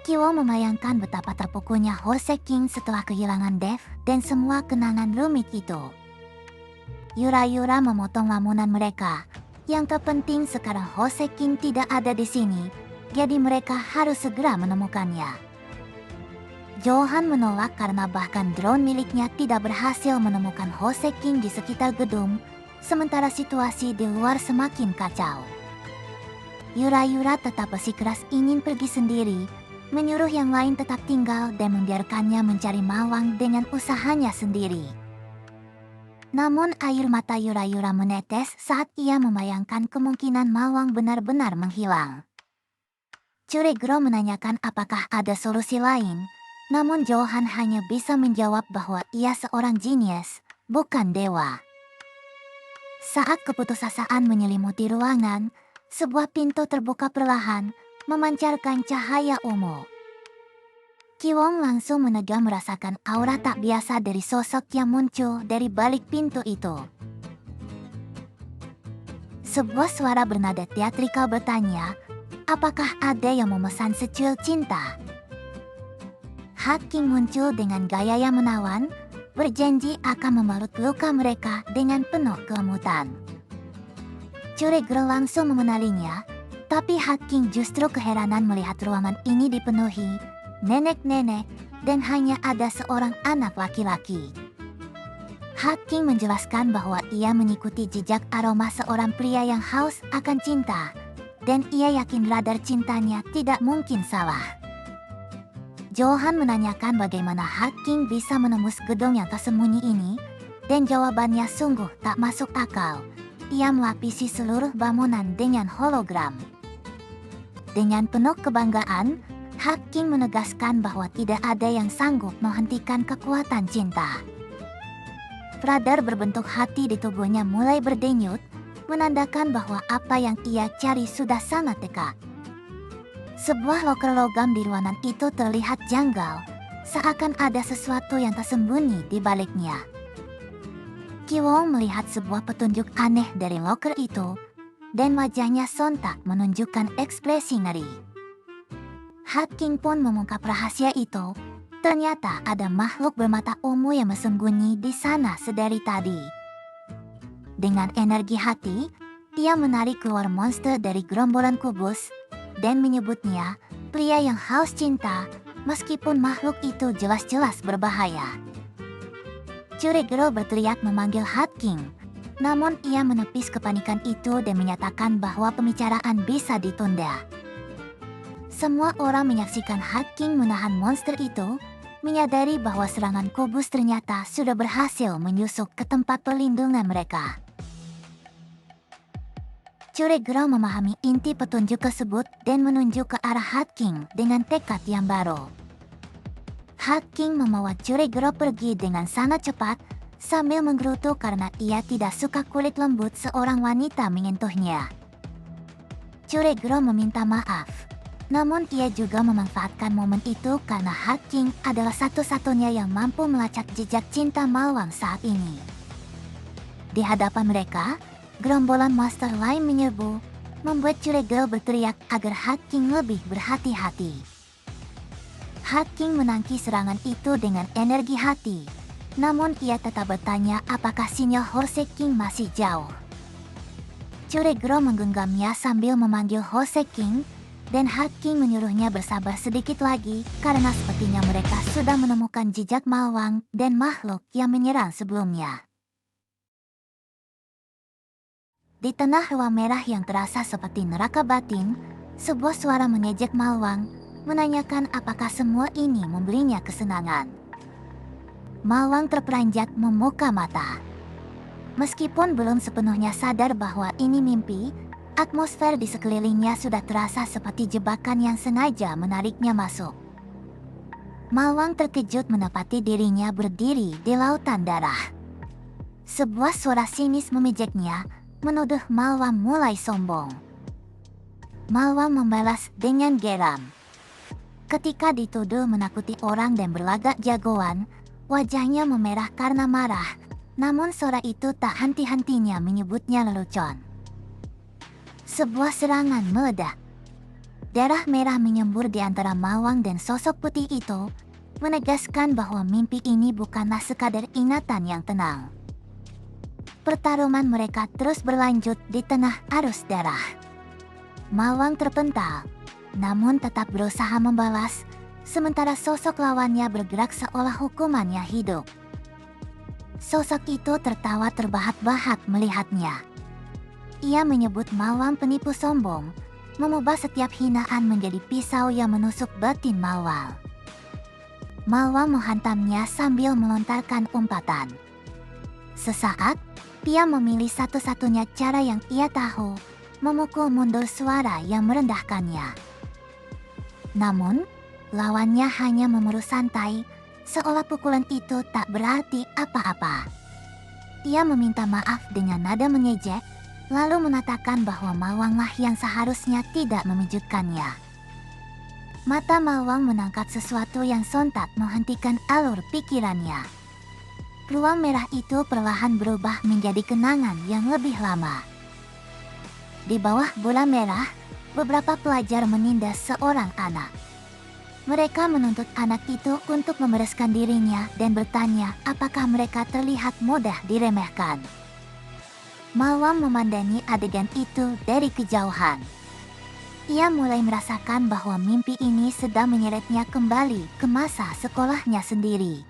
Kiwon membayangkan betapa terpukulnya Hose King setelah kehilangan Dev dan semua kenangan rumit itu. Yura-yura memotong lamunan mereka. Yang terpenting sekarang Hose King tidak ada di sini, jadi mereka harus segera menemukannya. Johan menolak karena bahkan drone miliknya tidak berhasil menemukan Hose King di sekitar gedung, sementara situasi di luar semakin kacau. Yura-yura tetap bersikeras ingin pergi sendiri, menyuruh yang lain tetap tinggal dan membiarkannya mencari Mawang dengan usahanya sendiri. Namun air mata Yura-yura menetes saat ia membayangkan kemungkinan Mawang benar-benar menghilang. Curegro menanyakan apakah ada solusi lain, namun Johan hanya bisa menjawab bahwa ia seorang jenius, bukan dewa. Saat keputusasaan menyelimuti ruangan, sebuah pintu terbuka perlahan, memancarkan cahaya ungu. Kiwon langsung menegam merasakan aura tak biasa dari sosok yang muncul dari balik pintu itu. Sebuah suara bernada teatrikal bertanya, apakah ada yang memesan secuil cinta? Hat King muncul dengan gaya yang menawan, berjanji akan membalut luka mereka dengan penuh kelemutan. Curegro langsung mengenalinya, tapi Hat King justru keheranan melihat ruangan ini dipenuhi nenek-nenek, dan hanya ada seorang anak laki-laki. Hat King menjelaskan bahwa ia mengikuti jejak aroma seorang pria yang haus akan cinta, dan ia yakin radar cintanya tidak mungkin salah. Johan menanyakan bagaimana Hat King bisa menembus gedung yang tersembunyi ini, dan jawabannya sungguh tak masuk akal. Ia melapisi seluruh bangunan dengan hologram. Dengan penuh kebanggaan, Hat King menegaskan bahwa tidak ada yang sanggup menghentikan kekuatan cinta. Radar berbentuk hati di tubuhnya mulai berdenyut, menandakan bahwa apa yang ia cari sudah sangat dekat. Sebuah loker logam di ruangan itu terlihat janggal, seakan ada sesuatu yang tersembunyi di baliknya. Kiwon melihat sebuah petunjuk aneh dari loker itu, dan wajahnya sontak menunjukkan ekspresi ngeri. Hat King pun mengungkap rahasia itu. Ternyata ada makhluk bermata ungu yang bersembunyi di sana sedari tadi. Dengan energi hati, ia menarik keluar monster dari gerombolan kubus dan menyebutnya pria yang haus cinta, meskipun makhluk itu jelas-jelas berbahaya. Curegro berteriak memanggil Hat King, namun ia menepis kepanikan itu dan menyatakan bahwa pembicaraan bisa ditunda. Semua orang menyaksikan Hat King menahan monster itu, menyadari bahwa serangan kubus ternyata sudah berhasil menyusup ke tempat perlindungan mereka. Curegro memahami inti petunjuk tersebut dan menunjuk ke arah Hat King dengan tekad yang baru. Hat King membawa Curegro pergi dengan sangat cepat, sambil menggerutu karena ia tidak suka kulit lembut seorang wanita menyentuhnya. Curegro meminta maaf. Namun ia juga memanfaatkan momen itu karena Hat King adalah satu-satunya yang mampu melacak jejak cinta Mawang saat ini. Di hadapan mereka, gerombolan monster lain menyerbu, membuat Curegro berteriak agar Hat King lebih berhati-hati. Hat King menangki serangan itu dengan energi hati, namun ia tetap bertanya apakah sinyal Hose King masih jauh. Curegro menggenggamnya sambil memanggil Hose King, dan Hat King menyuruhnya bersabar sedikit lagi karena sepertinya mereka sudah menemukan jejak Mawang dan makhluk yang menyerang sebelumnya. Di tengah ruang merah yang terasa seperti neraka batin, sebuah suara mengejek Mawang, menanyakan apakah semua ini memberinya kesenangan. Mawang terperanjat membuka mata. Meskipun belum sepenuhnya sadar bahwa ini mimpi, atmosfer di sekelilingnya sudah terasa seperti jebakan yang sengaja menariknya masuk. Mawang terkejut mendapati dirinya berdiri di lautan darah. Sebuah suara sinis memejeknya, menuduh Mawang mulai sombong. Mawang membalas dengan geram. Ketika dituduh menakuti orang dan berlagak jagoan, wajahnya memerah karena marah, namun suara itu tak henti-hentinya menyebutnya lelucon. Sebuah serangan meledak. Darah merah menyembur di antara Mawang dan sosok putih itu, menegaskan bahwa mimpi ini bukanlah sekadar ingatan yang tenang. Pertarungan mereka terus berlanjut di tengah arus darah. Mawang terpental, namun tetap berusaha membalas, sementara sosok lawannya bergerak seolah hukumannya hidup. Sosok itu tertawa terbahak-bahak melihatnya. Ia menyebut Mawang penipu sombong, mengubah setiap hinaan menjadi pisau yang menusuk batin Mawang. Mawang menghantamnya sambil melontarkan umpatan. Sesaat, dia memilih satu-satunya cara yang ia tahu, memukul mundur suara yang merendahkannya. Namun, lawannya hanya memerus santai, seolah pukulan itu tak berarti apa-apa. Ia meminta maaf dengan nada mengejek, lalu mengatakan bahwa Mawanglah yang seharusnya tidak memejutkannya. Mata Mawang menangkap sesuatu yang sontak menghentikan alur pikirannya. Ruang merah itu perlahan berubah menjadi kenangan yang lebih lama. Di bawah bola merah, beberapa pelajar menindas seorang anak. Mereka menuntut anak itu untuk membereskan dirinya dan bertanya apakah mereka terlihat mudah diremehkan. Mawang memandangi adegan itu dari kejauhan. Ia mulai merasakan bahwa mimpi ini sedang menyeretnya kembali ke masa sekolahnya sendiri.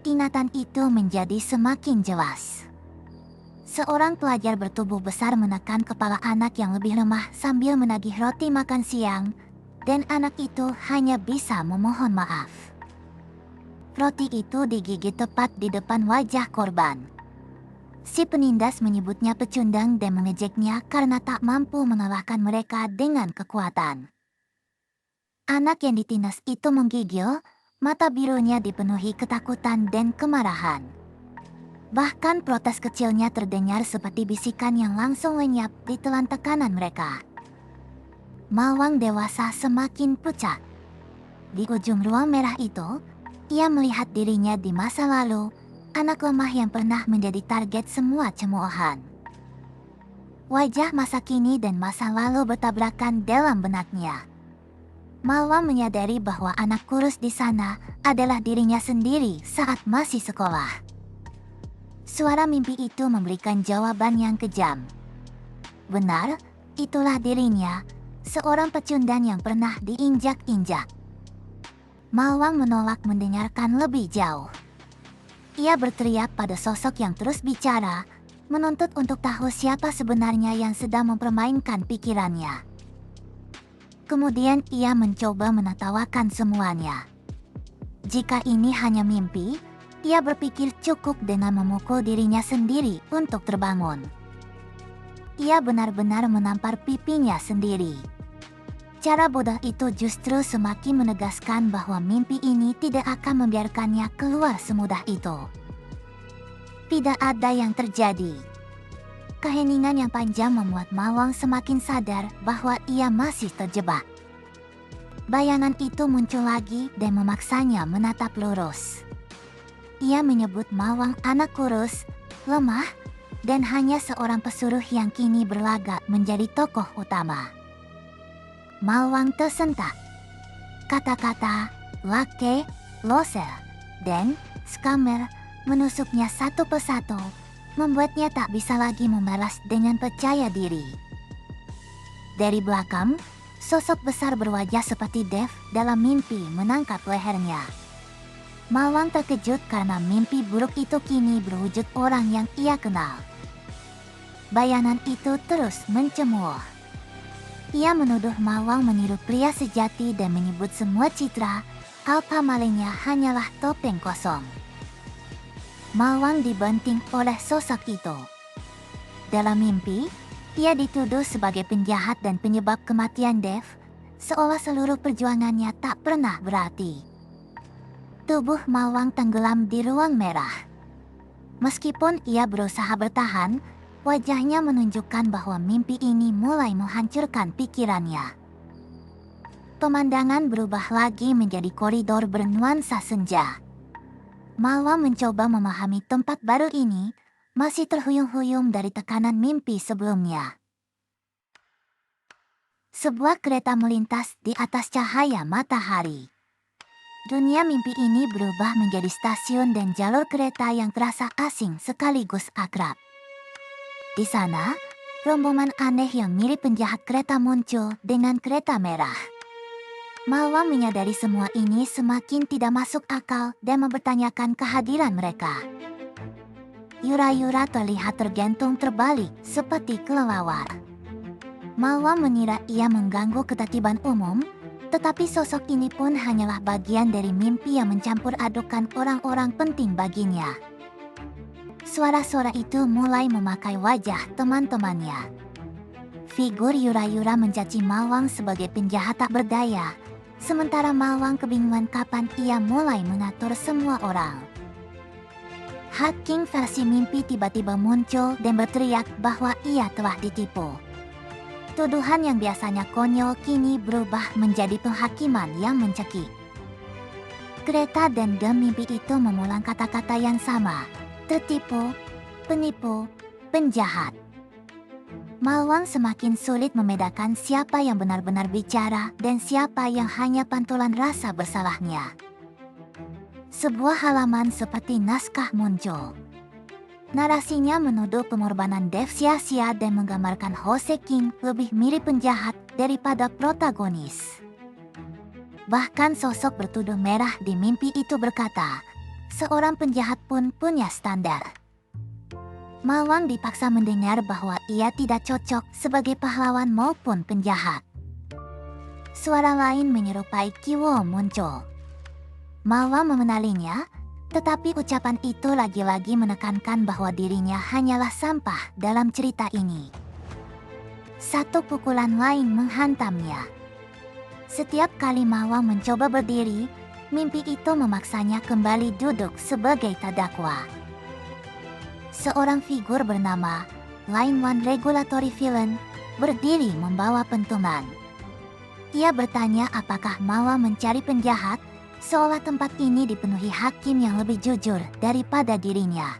Ingatan itu menjadi semakin jelas. Seorang pelajar bertubuh besar menekan kepala anak yang lebih lemah sambil menagih roti makan siang, dan anak itu hanya bisa memohon maaf. Roti itu digigit tepat di depan wajah korban. Si penindas menyebutnya pecundang dan mengejeknya karena tak mampu mengalahkan mereka dengan kekuatan. Anak yang ditindas itu menggigil, mata birunya dipenuhi ketakutan dan kemarahan. Bahkan protes kecilnya terdengar seperti bisikan yang langsung lenyap di telan tekanan mereka. Mawang dewasa semakin pucat. Di ujung ruang merah itu, ia melihat dirinya di masa lalu, anak lemah yang pernah menjadi target semua cemoohan. Wajah masa kini dan masa lalu bertabrakan dalam benaknya. Mawang menyadari bahwa anak kurus di sana adalah dirinya sendiri saat masih sekolah. Suara mimpi itu memberikan jawaban yang kejam. Benar, itulah dirinya, seorang pecundang yang pernah diinjak-injak. Mawang menolak mendengarkan lebih jauh. Ia berteriak pada sosok yang terus bicara, menuntut untuk tahu siapa sebenarnya yang sedang mempermainkan pikirannya. Kemudian ia mencoba menertawakan semuanya. Jika ini hanya mimpi, ia berpikir cukup dengan memukul dirinya sendiri untuk terbangun. Ia benar-benar menampar pipinya sendiri. Cara bodoh itu justru semakin menegaskan bahwa mimpi ini tidak akan membiarkannya keluar semudah itu. Tidak ada yang terjadi. Keheningan yang panjang membuat Mawang semakin sadar bahwa ia masih terjebak. Bayangan itu muncul lagi dan memaksanya menatap lurus. Ia menyebut Mawang anak kurus, lemah, dan hanya seorang pesuruh yang kini berlagak menjadi tokoh utama. Mawang tersentak. Kata-kata lake, lose, dan skamer menusuknya satu persatu, membuatnya tak bisa lagi membalas dengan percaya diri. Dari belakang, sosok besar berwajah seperti Dev dalam mimpi menangkap lehernya. Mawang terkejut karena mimpi buruk itu kini berwujud orang yang ia kenal. Bayangan itu terus mencemooh. Ia menuduh Mawang meniru pria sejati dan menyebut semua citra alpha malingnya hanyalah topeng kosong. Mawang dibanting oleh sosok itu. Dalam mimpi, ia dituduh sebagai penjahat dan penyebab kematian Dev, seolah seluruh perjuangannya tak pernah berarti. Tubuh Mawang tenggelam di ruang merah. Meskipun ia berusaha bertahan, wajahnya menunjukkan bahwa mimpi ini mulai menghancurkan pikirannya. Pemandangan berubah lagi menjadi koridor bernuansa senja. Mawang mencoba memahami tempat baru ini, masih terhuyung-huyung dari tekanan mimpi sebelumnya. Sebuah kereta melintas di atas cahaya matahari. Dunia mimpi ini berubah menjadi stasiun dan jalur kereta yang terasa asing sekaligus akrab. Di sana, rombongan aneh yang mirip penjahat kereta muncul dengan kereta merah. Mawang menyadari semua ini semakin tidak masuk akal dan mempertanyakan kehadiran mereka. Yura-yura terlihat tergantung terbalik seperti kelelawar. Mawang mengira ia mengganggu ketertiban umum, tetapi sosok ini pun hanyalah bagian dari mimpi yang mencampur adukan orang-orang penting baginya. Suara-suara itu mulai memakai wajah teman-temannya. Figur Yura-yura mencaci Mawang sebagai penjahat tak berdaya, sementara Mawang kebingungan kapan ia mulai mengatur semua orang. Hakim versi mimpi tiba-tiba muncul dan berteriak bahwa ia telah ditipu. Tuduhan yang biasanya konyol kini berubah menjadi penghakiman yang mencekik. Kereta dan gem mimpi itu mengulang kata-kata yang sama, tertipu, penipu, penjahat. Mawang semakin sulit membedakan siapa yang benar-benar bicara dan siapa yang hanya pantulan rasa bersalahnya. Sebuah halaman seperti naskah muncul. Narasinya menuduh pengorbanan Dev sia-sia dan menggambarkan Hose King lebih mirip penjahat daripada protagonis. Bahkan sosok bertuduh merah di mimpi itu berkata, seorang penjahat pun punya standar. Mawang dipaksa mendengar bahwa ia tidak cocok sebagai pahlawan maupun penjahat. Suara lain menyerupai Kiwo muncul. Mawang mengenalinya, tetapi ucapan itu lagi-lagi menekankan bahwa dirinya hanyalah sampah dalam cerita ini. Satu pukulan lain menghantamnya. Setiap kali Mawang mencoba berdiri, mimpi itu memaksanya kembali duduk sebagai terdakwa. Seorang figur bernama Line One Regulatory Villain berdiri membawa pentungan. Ia bertanya apakah Mawang mencari penjahat, seolah tempat ini dipenuhi hakim yang lebih jujur daripada dirinya.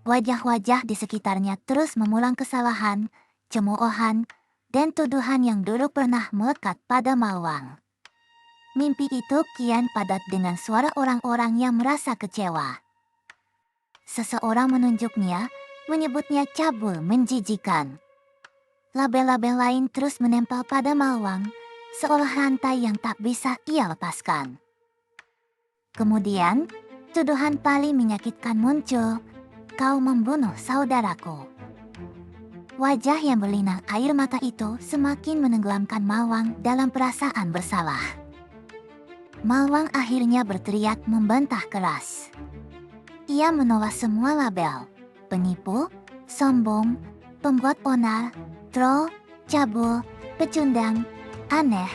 Wajah-wajah di sekitarnya terus mengulang kesalahan, cemoohan, dan tuduhan yang dulu pernah melekat pada Mawang. Mimpi itu kian padat dengan suara orang-orang yang merasa kecewa. Seseorang menunjuknya, menyebutnya cabul menjijikan. Label-label lain terus menempel pada Mawang, seolah rantai yang tak bisa ia lepaskan. Kemudian, tuduhan paling menyakitkan muncul, kau membunuh saudaraku. Wajah yang berlinang air mata itu semakin menenggelamkan Mawang dalam perasaan bersalah. Mawang akhirnya berteriak membantah keras. Ia menolak semua label, penipu, sombong, pembuat onar, troll, cabul, pecundang, aneh,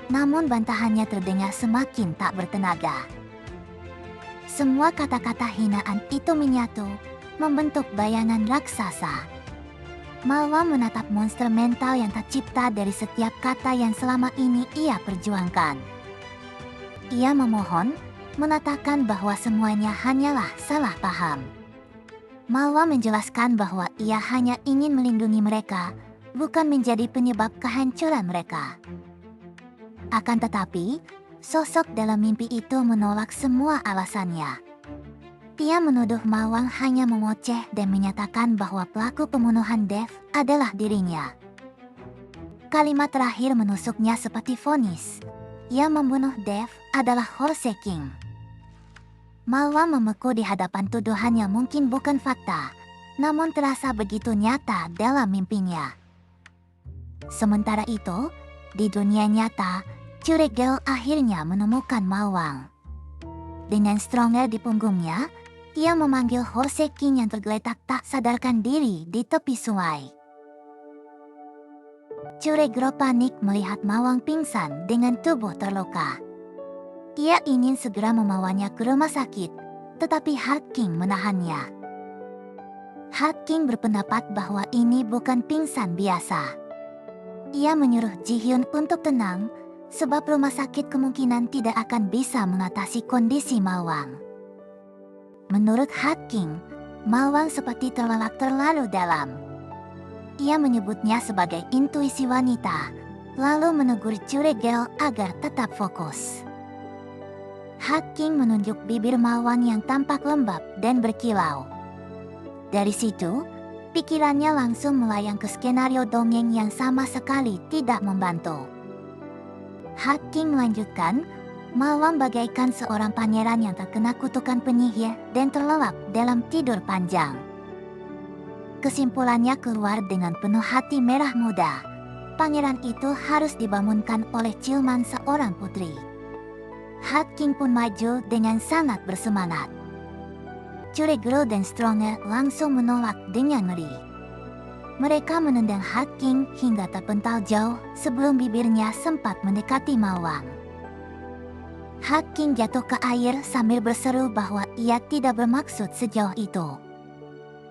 namun bantahannya terdengar semakin tak bertenaga. Semua kata-kata hinaan itu menyatu, membentuk bayangan raksasa. Mawang menatap monster mental yang tercipta dari setiap kata yang selama ini ia perjuangkan. Ia memohon, mengatakan bahwa semuanya hanyalah salah paham. Mawang menjelaskan bahwa ia hanya ingin melindungi mereka, bukan menjadi penyebab kehancuran mereka. Akan tetapi, sosok dalam mimpi itu menolak semua alasannya. Ia menuduh Mawang hanya mengoceh dan menyatakan bahwa pelaku pembunuhan Dev adalah dirinya. Kalimat terakhir menusuknya seperti vonis. Yang membunuh Dev adalah Horse King. Mawang membeku di hadapan tuduhan yang mungkin bukan fakta, namun terasa begitu nyata dalam mimpinya. Sementara itu, di dunia nyata, Curigal akhirnya menemukan Mawang. Dengan stronger di punggungnya, ia memanggil Horse King yang tergeletak tak sadarkan diri di tepi sungai. Curigal panik melihat Mawang pingsan dengan tubuh terluka. Ia ingin segera memawanya ke rumah sakit, tetapi Heart King menahannya. Heart King berpendapat bahwa ini bukan pingsan biasa. Ia menyuruh Ji-hyun untuk tenang, sebab rumah sakit kemungkinan tidak akan bisa mengatasi kondisi Mawang. Menurut Heart King, Mawang seperti terlelap terlalu dalam. Ia menyebutnya sebagai intuisi wanita, lalu menegur Curigal agar tetap fokus. Heart King menunjuk bibir Mawang yang tampak lembab dan berkilau. Dari situ, pikirannya langsung melayang ke skenario dongeng yang sama sekali tidak membantu. Heart King melanjutkan, Mawang bagaikan seorang pangeran yang terkena kutukan penyihir dan terlelap dalam tidur panjang. Kesimpulannya keluar dengan penuh hati merah muda. Pangeran itu harus dibangunkan oleh ciuman seorang putri. Heart King pun maju dengan sangat bersemangat. Curigal dan Stronger langsung menolak dengan ngeri. Mereka menendang Heart King hingga terpental jauh sebelum bibirnya sempat mendekati Mawang. Heart King jatuh ke air sambil berseru bahwa ia tidak bermaksud sejauh itu.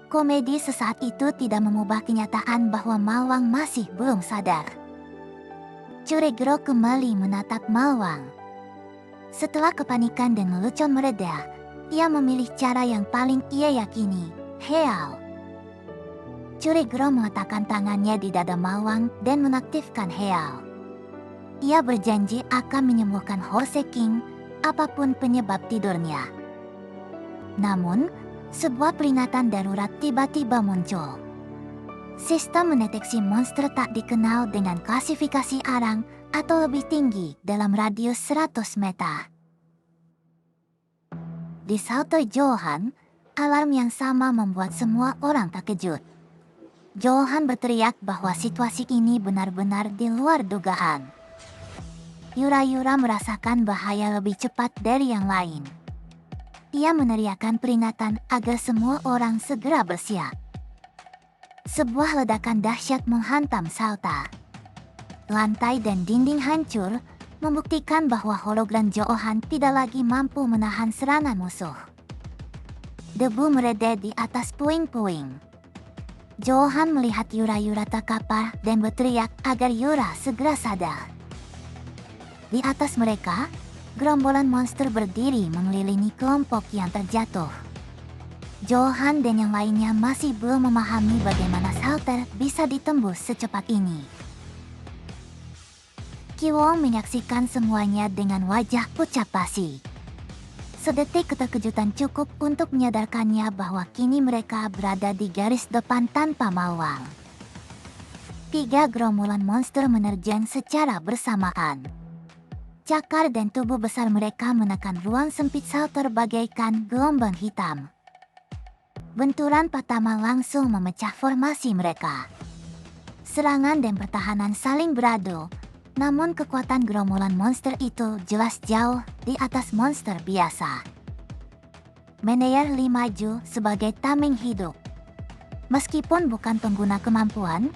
Komedi sesaat itu tidak mengubah kenyataan bahwa Mawang masih belum sadar. Curigal kembali menatap Mawang. Setelah kepanikan dan lelucon mereda, ia memilih cara yang paling ia yakini, Heal. Curigal meletakkan tangannya di dada Mawang dan mengaktifkan Heal. Ia berjanji akan menyembuhkan Horse King, apapun penyebab tidurnya. Namun, sebuah peringatan darurat tiba-tiba muncul. Sistem mendeteksi monster tak dikenal dengan klasifikasi arang atau lebih tinggi dalam radius 100 meter. Di Salto Johan, alarm yang sama membuat semua orang terkejut. Johan berteriak bahwa situasi ini benar-benar di luar dugaan. Yura-Yura merasakan bahaya lebih cepat dari yang lain. Ia meneriakkan peringatan agar semua orang segera bersiap. Sebuah ledakan dahsyat menghantam Salta. Lantai dan dinding hancur, membuktikan bahwa hologram Johan tidak lagi mampu menahan serangan musuh. Debu meredeh di atas puing-puing. Johan melihat Yura-Yura terkapar dan berteriak agar Yura segera sadar. Di atas mereka, gerombolan monster berdiri mengelilingi kelompok yang terjatuh. Johan dan yang lainnya masih belum memahami bagaimana Salter bisa ditembus secepat ini. Ki-won menyaksikan semuanya dengan wajah pucat pasi. Sedetik keterkejutan cukup untuk menyadarkannya bahwa kini mereka berada di garis depan tanpa Mawang. 3 gerombolan monster menerjang secara bersamaan. Cakar dan tubuh besar mereka menekan ruang sempit Salter bagaikan gelombang hitam. Benturan pertama langsung memecah formasi mereka. Serangan dan pertahanan saling beradu, namun kekuatan gerombolan monster itu jelas jauh di atas monster biasa. Meneer Lee maju sebagai tameng hidup. Meskipun bukan pengguna kemampuan,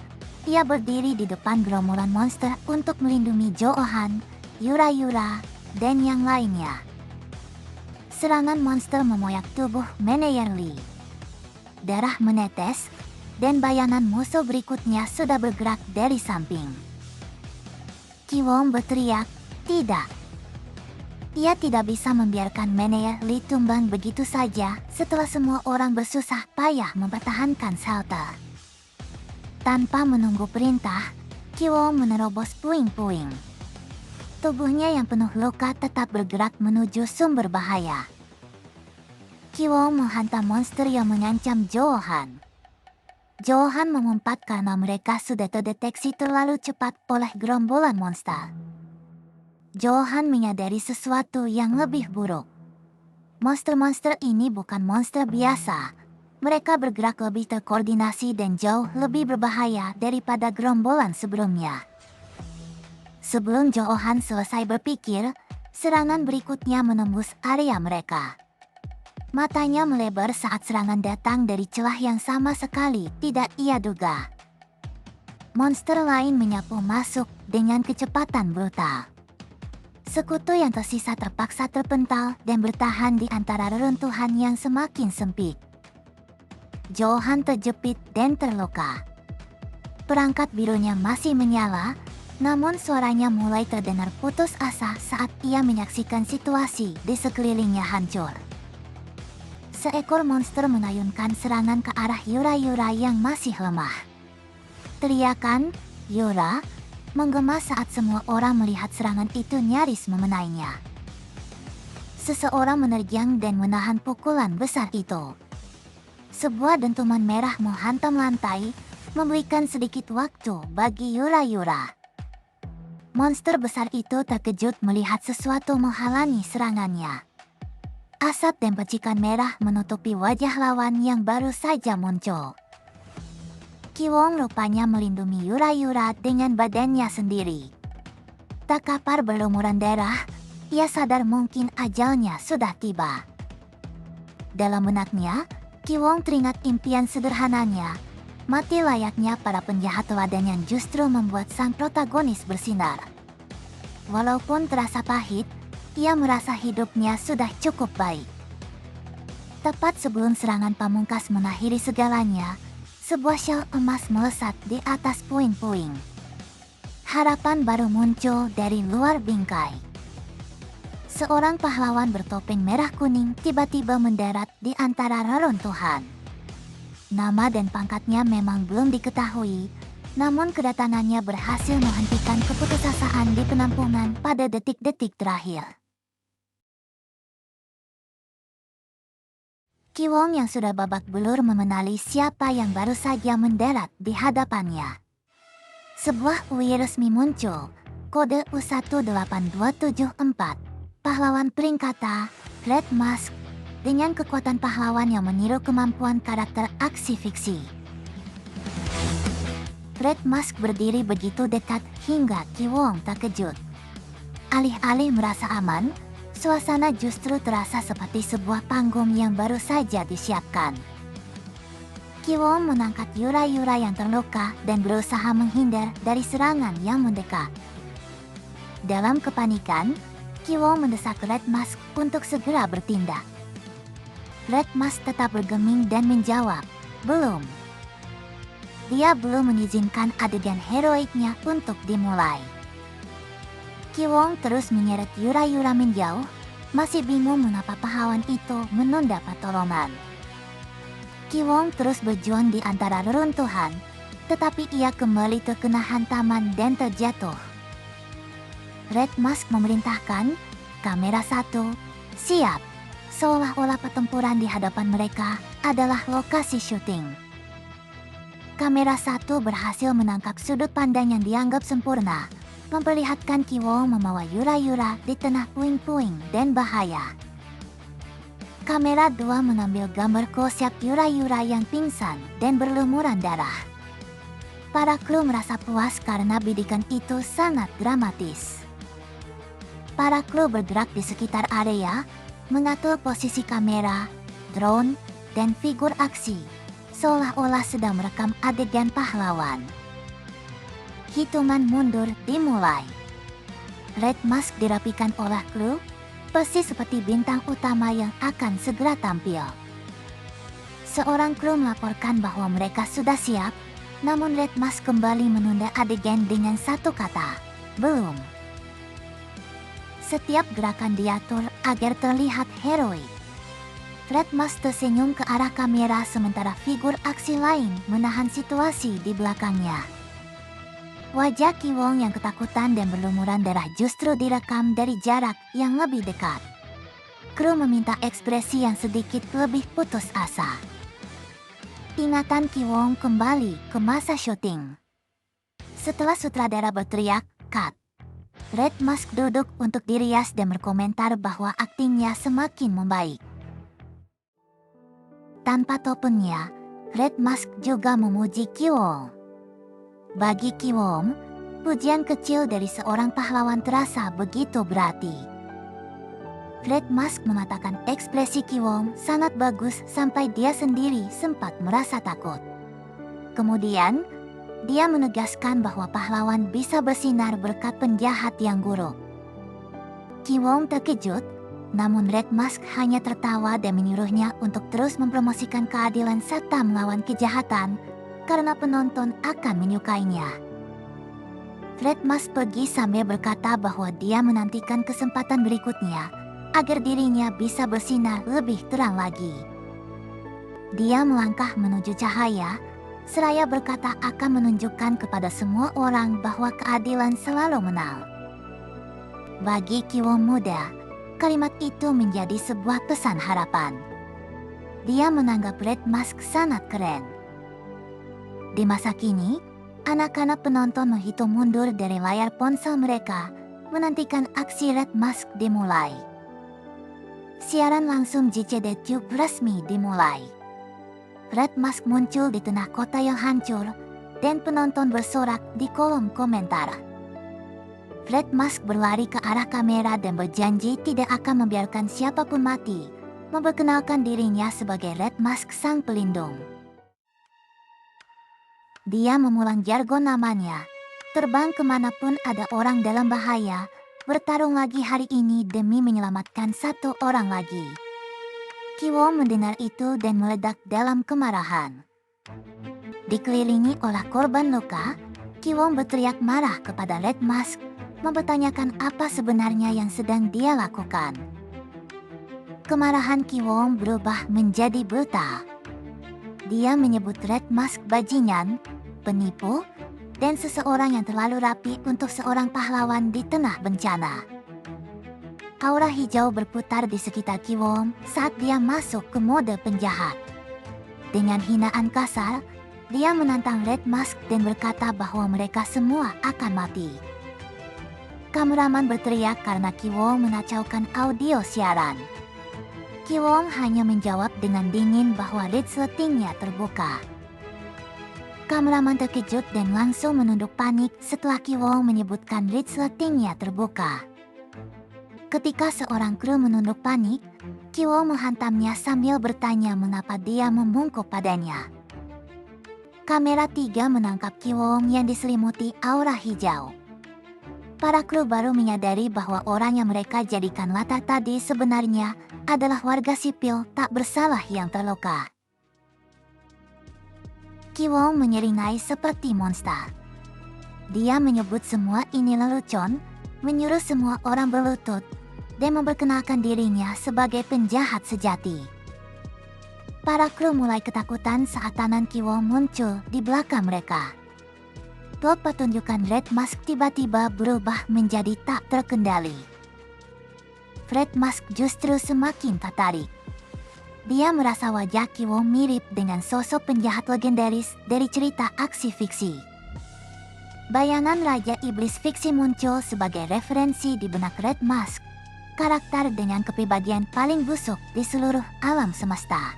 ia berdiri di depan gerombolan monster untuk melindungi Johan, Yura-Yura, dan yang lainnya. Serangan monster memoyak tubuh Meneer Lee. Darah menetes, dan bayangan musuh berikutnya sudah bergerak dari samping. Ki-won berteriak, "Tidak!" Ia tidak bisa membiarkan Menea Lee tumbang begitu saja setelah semua orang bersusah payah mempertahankan shelter. Tanpa menunggu perintah, Ki-won menerobos puing-puing. Tubuhnya yang penuh luka tetap bergerak menuju sumber bahaya. Ki-won menghantam monster yang mengancam Jo-han. Jo-han mengumpat karena mereka sudah terdeteksi terlalu cepat oleh gerombolan monster. Jo-han menyadari sesuatu yang lebih buruk. Monster-monster ini bukan monster biasa. Mereka bergerak lebih terkoordinasi dan jauh lebih berbahaya daripada gerombolan sebelumnya. Sebelum Jo-han selesai berpikir, serangan berikutnya menembus area mereka. Matanya melebar saat serangan datang dari celah yang sama sekali tidak ia duga. Monster lain menyapu masuk dengan kecepatan brutal. Sekutu yang tersisa terpaksa terpental dan bertahan di antara reruntuhan yang semakin sempit. Jo-han terjepit dan terluka. Perangkat birunya masih menyala, namun suaranya mulai terdengar putus asa saat ia menyaksikan situasi di sekelilingnya hancur. Seekor monster menayunkan serangan ke arah Yura-Yura yang masih lemah. Teriakan "Yura" menggema saat semua orang melihat serangan itu nyaris memenainya. Seseorang menerjang dan menahan pukulan besar itu. Sebuah dentuman merah menghantam lantai, memberikan sedikit waktu bagi Yura-Yura. Monster besar itu terkejut melihat sesuatu menghalangi serangannya. Asap dan percikan merah menutupi wajah lawan yang baru saja muncul. Ki-won rupanya melindungi Yura-Yura dengan badannya sendiri. Tak kapar berlumuran darah, ia sadar mungkin ajalnya sudah tiba. Dalam benaknya, Ki-won teringat impian sederhananya. Mati layaknya para penjahat teladan yang justru membuat sang protagonis bersinar. Walaupun terasa pahit, ia merasa hidupnya sudah cukup baik. Tepat sebelum serangan pamungkas mengakhiri segalanya, sebuah shell emas melesat di atas puing-puing. Harapan baru muncul dari luar bingkai. Seorang pahlawan bertopeng merah kuning tiba-tiba mendarat di antara reruntuhan. Nama dan pangkatnya memang belum diketahui, namun kedatangannya berhasil menghentikan keputusasaan di penampungan pada detik-detik terakhir. Ki-won yang sudah babak belur mengenali siapa yang baru saja mendarat di hadapannya. Sebuah UI resmi muncul, kode U18274, pahlawan peringkata, Red Mask, dengan kekuatan pahlawan yang meniru kemampuan karakter aksi fiksi. Red Mask berdiri begitu dekat hingga Ki-won terkejut. Alih-alih merasa aman, suasana justru terasa seperti sebuah panggung yang baru saja disiapkan. Ki-won menangkap Yura-Yura yang terluka dan berusaha menghindar dari serangan yang mendekat. Dalam kepanikan, Ki-won mendesak Red Mask untuk segera bertindak. Red Mask tetap bergeming dan menjawab, "Belum." Dia belum mengizinkan adegan heroiknya untuk dimulai. Ki-won terus menyeret Yura-Yura menjauh, masih bingung mengapa pahlawan itu menunda pertolongan. Ki-won terus berjuang di antara reruntuhan, tetapi ia kembali terkena hantaman dan terjatuh. Red Mask memerintahkan, "Kamera 1, siap," seolah-olah pertempuran di hadapan mereka adalah lokasi syuting. Kamera 1 berhasil menangkap sudut pandang yang dianggap sempurna, memperlihatkan Ki-won membawa Yura-Yura di tengah puing-puing dan bahaya. Kamera 2 mengambil gambar close-up Yura-Yura yang pingsan dan berlumuran darah. Para kru merasa puas karena bidikan itu sangat dramatis. Para kru bergerak di sekitar area, mengatur posisi kamera, drone, dan figur aksi, seolah-olah sedang merekam adegan pahlawan. Hitungan mundur dimulai. Red Mask dirapikan oleh kru, persis seperti bintang utama yang akan segera tampil. Seorang kru melaporkan bahwa mereka sudah siap, namun Red Mask kembali menunda adegan dengan satu kata, belum. Setiap gerakan diatur agar terlihat heroik. Red Mask tersenyum ke arah kamera sementara figur aksi lain menahan situasi di belakangnya. Wajah Ki Wong yang ketakutan dan berlumuran darah justru direkam dari jarak yang lebih dekat. Kru meminta ekspresi yang sedikit lebih putus asa. Ingatan Ki Wong kembali ke masa syuting. Setelah sutradara berteriak, "Cut!" Red Mask duduk untuk dirias dan berkomentar bahwa aktingnya semakin membaik. Tanpa topennya, Red Mask juga memuji Ki Wong. Bagi Ki Wong, pujian kecil dari seorang pahlawan terasa begitu berarti. Red Mask mengatakan ekspresi Ki Wong sangat bagus sampai dia sendiri sempat merasa takut. Kemudian, dia menegaskan bahwa pahlawan bisa bersinar berkat penjahat yang buruk. Ki Wong terkejut, namun Red Mask hanya tertawa dan menyuruhnya untuk terus mempromosikan keadilan serta melawan kejahatan, karena penonton akan menyukainya. Red Mask pergi sambil berkata bahwa dia menantikan kesempatan berikutnya, agar dirinya bisa bersinar lebih terang lagi. Dia melangkah menuju cahaya, seraya berkata akan menunjukkan kepada semua orang bahwa keadilan selalu menang. Bagi Ki Wong muda, kalimat itu menjadi sebuah pesan harapan. Dia menganggap Red Mask sangat keren. Di masa kini, anak-anak penonton menghitung mundur dari layar ponsel mereka, menantikan aksi Red Mask dimulai. Siaran langsung JCD Tube resmi dimulai. Red Mask muncul di tengah kota yang hancur, dan penonton bersorak di kolom komentar. Red Mask berlari ke arah kamera dan berjanji tidak akan membiarkan siapapun mati, memperkenalkan dirinya sebagai Red Mask sang pelindung. Dia mengulang jargon namanya, terbang kemanapun ada orang dalam bahaya, bertarung lagi hari ini demi menyelamatkan satu orang lagi. Ki Wong mendengar itu dan meledak dalam kemarahan. Dikelilingi oleh korban luka, Ki Wong berteriak marah kepada Red Mask, mempertanyakan apa sebenarnya yang sedang dia lakukan. Kemarahan Ki Wong berubah menjadi buta. Dia menyebut Red Mask bajingan, penipu, dan seseorang yang terlalu rapi untuk seorang pahlawan di tengah bencana. Aura hijau berputar di sekitar Ki Wong saat dia masuk ke mode penjahat. Dengan hinaan kasar, dia menantang Red Mask dan berkata bahwa mereka semua akan mati. Kameraman berteriak karena Ki Wong mengacaukan audio siaran. Ki Wong hanya menjawab dengan dingin bahwa resletingnya terbuka. Kameraman terkejut dan langsung menunduk panik setelah Ki Wong menyebutkan resletingnya terbuka. Ketika seorang kru menunduk panik, Ki Wong menghantamnya sambil bertanya mengapa dia membungkuk padanya. Kamera 3 menangkap Ki Wong yang diselimuti aura hijau. Para kru baru menyadari bahwa orang yang mereka jadikan latar tadi sebenarnya adalah warga sipil tak bersalah yang terluka. Ki Wong menyeringai seperti monster. Dia menyebut semua ini lelucon, menyuruh semua orang berlutut, dan memperkenalkan dirinya sebagai penjahat sejati. Para kru mulai ketakutan saat tangan Ki Wong muncul di belakang mereka. Plot pertunjukan Red Mask tiba-tiba berubah menjadi tak terkendali. Red Mask justru semakin tertarik. Dia merasa wajah Ki Wong mirip dengan sosok penjahat legendaris dari cerita aksi fiksi. Bayangan Raja Iblis fiksi muncul sebagai referensi di benak Red Mask, karakter dengan kepribadian paling busuk di seluruh alam semesta.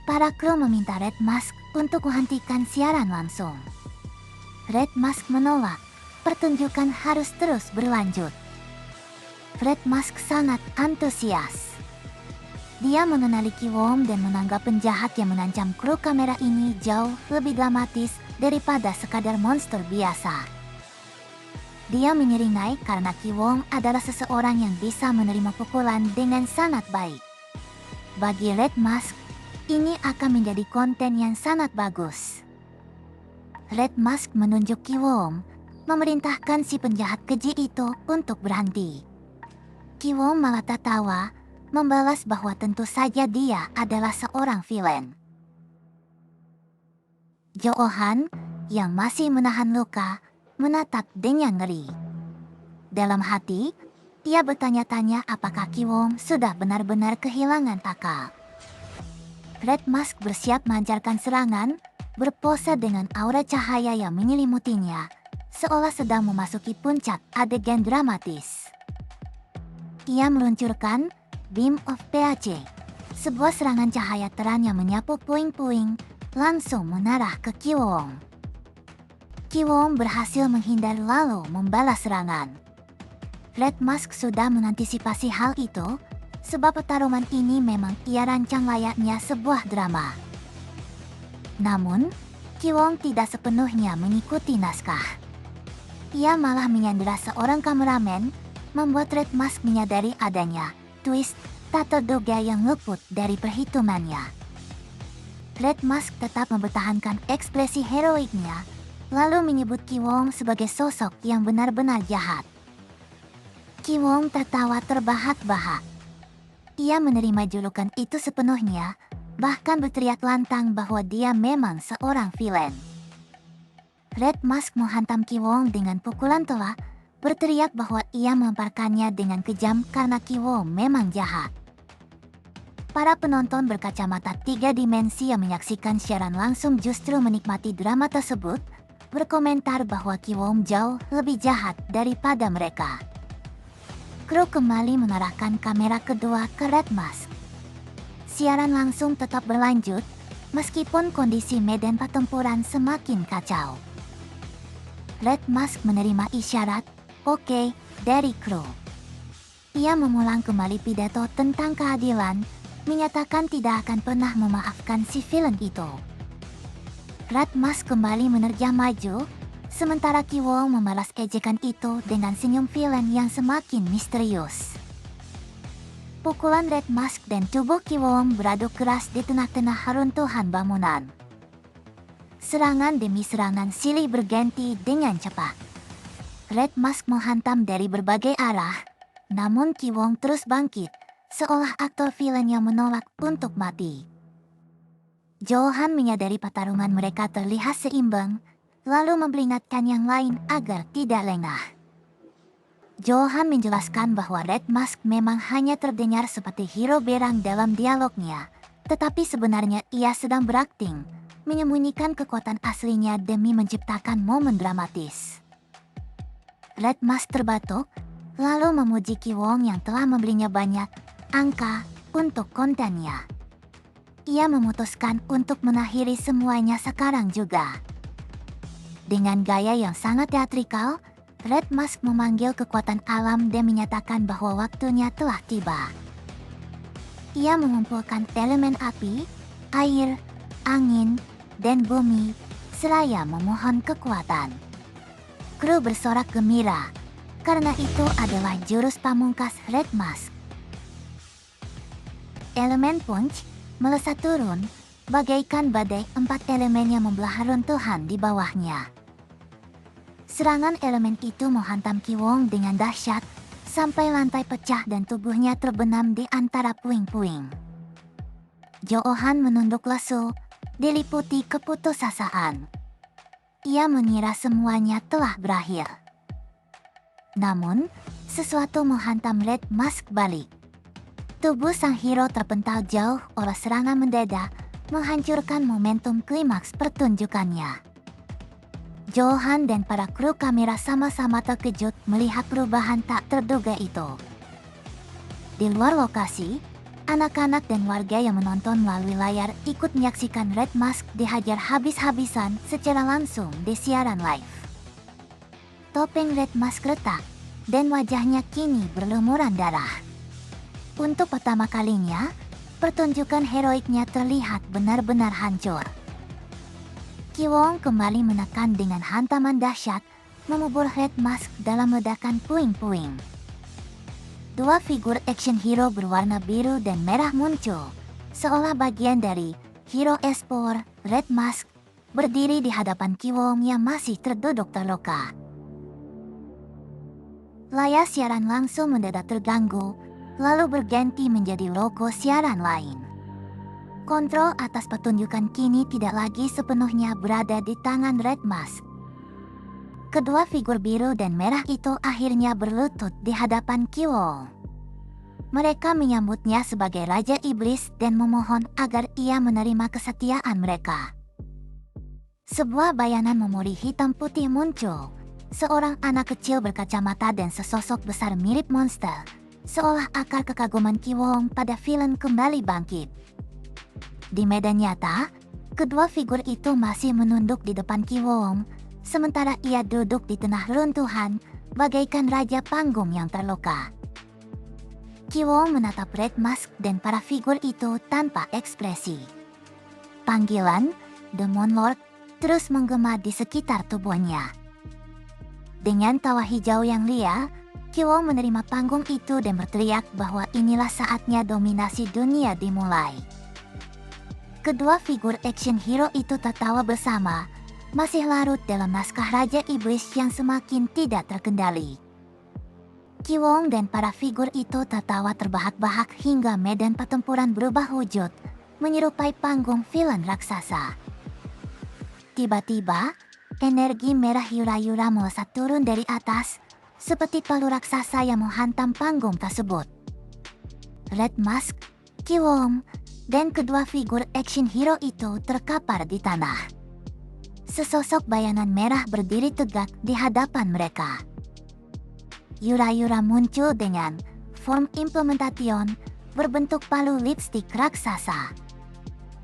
Para kru meminta Red Mask untuk menghentikan siaran langsung. Red Mask menolak, pertunjukan harus terus berlanjut. Red Mask sangat antusias. Dia mengenali Ki Wong dan menganggap penjahat yang mengancam kru kamera ini jauh lebih dramatis daripada sekadar monster biasa. Dia menyeringai karena Ki Wong adalah seseorang yang bisa menerima pukulan dengan sangat baik. Bagi Red Mask, Ini akan menjadi konten yang sangat bagus. Red Mask menunjuk Ki-wom, memerintahkan si penjahat keji itu untuk berhenti. Ki-wom malah tertawa, membalas bahwa tentu saja dia adalah seorang villain. Jo-han, yang masih menahan luka, menatap dengan ngeri. Dalam hati, dia bertanya-tanya apakah Ki-wom sudah benar-benar kehilangan akal. Red Mask bersiap melancarkan serangan, berpose dengan aura cahaya yang menyelimutinya, seolah sedang memasuki puncak adegan dramatis. Ia meluncurkan Beam of PAC, sebuah serangan cahaya terang yang menyapu puing-puing, langsung menarah ke Ki-wom. Ki-wom berhasil menghindar lalu membalas serangan. Red Mask sudah mengantisipasi hal itu, sebab pertarungan ini memang ia rancang layaknya sebuah drama. Namun, Ki-wom tidak sepenuhnya mengikuti naskah. Ia malah menyandera seorang kameramen, membuat Red Mask menyadari adanya twist tak terduga yang luput dari perhitungannya. Red Mask tetap mempertahankan ekspresi heroiknya, lalu menyebut Ki-wom sebagai sosok yang benar-benar jahat. Ki-wom tertawa terbahak-bahak. Ia menerima julukan itu sepenuhnya, bahkan berteriak lantang bahwa dia memang seorang villain. Red Mask menghantam Ki-wom dengan pukulan telak, berteriak bahwa ia melemparkannya dengan kejam karena Ki-wom memang jahat. Para penonton berkacamata 3 dimensi yang menyaksikan siaran langsung justru menikmati drama tersebut, berkomentar bahwa Ki-wom jauh lebih jahat daripada mereka. Kru kembali mengarahkan kamera kedua ke Red Mask. Siaran langsung tetap berlanjut, meskipun kondisi medan pertempuran semakin kacau. Red Mask menerima isyarat "Oke" dari kru. Ia mengulang kembali pidato tentang keadilan, menyatakan tidak akan pernah memaafkan si villain itu. Red Mask kembali menerjang maju, sementara Ki-wom membalas ejekan itu dengan senyum villain yang semakin misterius. Pukulan Red Mask dan tubuh Ki-wom beradu keras di tengah-tengah runtuhan bangunan. Serangan demi serangan silih berganti dengan cepat. Red Mask menghantam dari berbagai arah, namun Ki-wom terus bangkit, seolah aktor villain yang menolak untuk mati. Jo-han menyadari pertarungan mereka terlihat seimbang, lalu memperingatkan yang lain agar tidak lengah. Jo-han menjelaskan bahwa Red Mask memang hanya terdengar seperti hero berang dalam dialognya, tetapi sebenarnya ia sedang berakting, menyembunyikan kekuatan aslinya demi menciptakan momen dramatis. Red Mask terbatuk, lalu memuji Ki-wom yang telah memberinya banyak angka untuk kontennya. Ia memutuskan untuk mengakhiri semuanya sekarang juga. Dengan gaya yang sangat teatrikal, Red Mask memanggil kekuatan alam dan menyatakan bahwa waktunya telah tiba. Ia mengumpulkan elemen api, air, angin, dan bumi, seraya memohon kekuatan. Kru bersorak gembira, karena itu adalah jurus pamungkas Red Mask. Elemen punch melesat turun, bagaikan badai 4 elemen yang membelah runtuhan di bawahnya. Serangan elemen itu menghantam Ki-wom dengan dahsyat, sampai lantai pecah dan tubuhnya terbenam di antara puing-puing. Jo-han menunduk lesu, diliputi keputusasaan. Ia mengira semuanya telah berakhir. Namun, sesuatu menghantam Red Mask balik. Tubuh sang hero terpental jauh oleh serangan mendadak, menghancurkan momentum klimaks pertunjukannya. Jo-han dan para kru kamera sama-sama terkejut melihat perubahan tak terduga itu. Di luar lokasi, anak-anak dan warga yang menonton melalui layar ikut menyaksikan Red Mask dihajar habis-habisan secara langsung di siaran live. Topeng Red Mask retak, dan wajahnya kini berlumuran darah. Untuk pertama kalinya, pertunjukan heroiknya terlihat benar-benar hancur. Ki-wom kembali menekan dengan hantaman dahsyat, memubur Red Mask dalam ledakan puing-puing. Dua figur action hero berwarna biru dan merah muncul, seolah bagian dari Hero Espor, Red Mask, berdiri di hadapan Kiwong yang masih terduduk terluka. Layar siaran langsung mendadak terganggu, lalu berganti menjadi logo siaran lain. Kontrol atas pertunjukan kini tidak lagi sepenuhnya berada di tangan Red Mask. Kedua figur biru dan merah itu akhirnya berlutut di hadapan Kiwong. Mereka menyambutnya sebagai Raja Iblis dan memohon agar ia menerima kesetiaan mereka. Sebuah bayangan memori hitam putih muncul. Seorang anak kecil berkacamata dan sesosok besar mirip monster, seolah akar kekaguman Kiwong pada villain kembali bangkit. Di medan nyata, kedua figur itu masih menunduk di depan Kiwong, sementara ia duduk di tengah runtuhan, bagaikan raja panggung yang terluka. Kiwong menatap Red Mask dan para figur itu tanpa ekspresi. Panggilan, Demon Lord, terus menggema di sekitar tubuhnya. Dengan tawa hijau yang liar, Kiwong menerima panggung itu dan berteriak bahwa inilah saatnya dominasi dunia dimulai. Kedua figur action hero itu tertawa bersama, masih larut dalam naskah Raja Iblis yang semakin tidak terkendali. Kiwong dan para figur itu tertawa terbahak-bahak hingga medan pertempuran berubah wujud, menyerupai panggung villain raksasa. Tiba-tiba, energi merah yura-yura melesat turun dari atas, seperti palu raksasa yang menghantam panggung tersebut. Red Mask, Kiwong, dan kedua figur action hero itu terkapar di tanah. Sesosok bayangan merah berdiri tegak di hadapan mereka. Yura-yura muncul dengan form implementation berbentuk palu lipstik raksasa.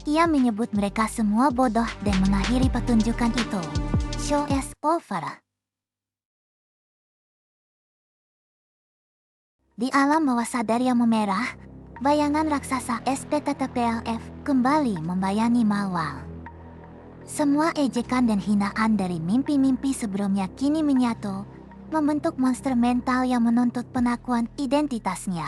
Ia menyebut mereka semua bodoh dan mengakhiri pertunjukan itu. Show is over. Di alam bawah sadar yang memerah, bayangan raksasa SPTTPLF kembali membayani Mawang. Semua ejekan dan hinaan dari mimpi-mimpi sebelumnya kini menyatu, membentuk monster mental yang menuntut pengakuan identitasnya.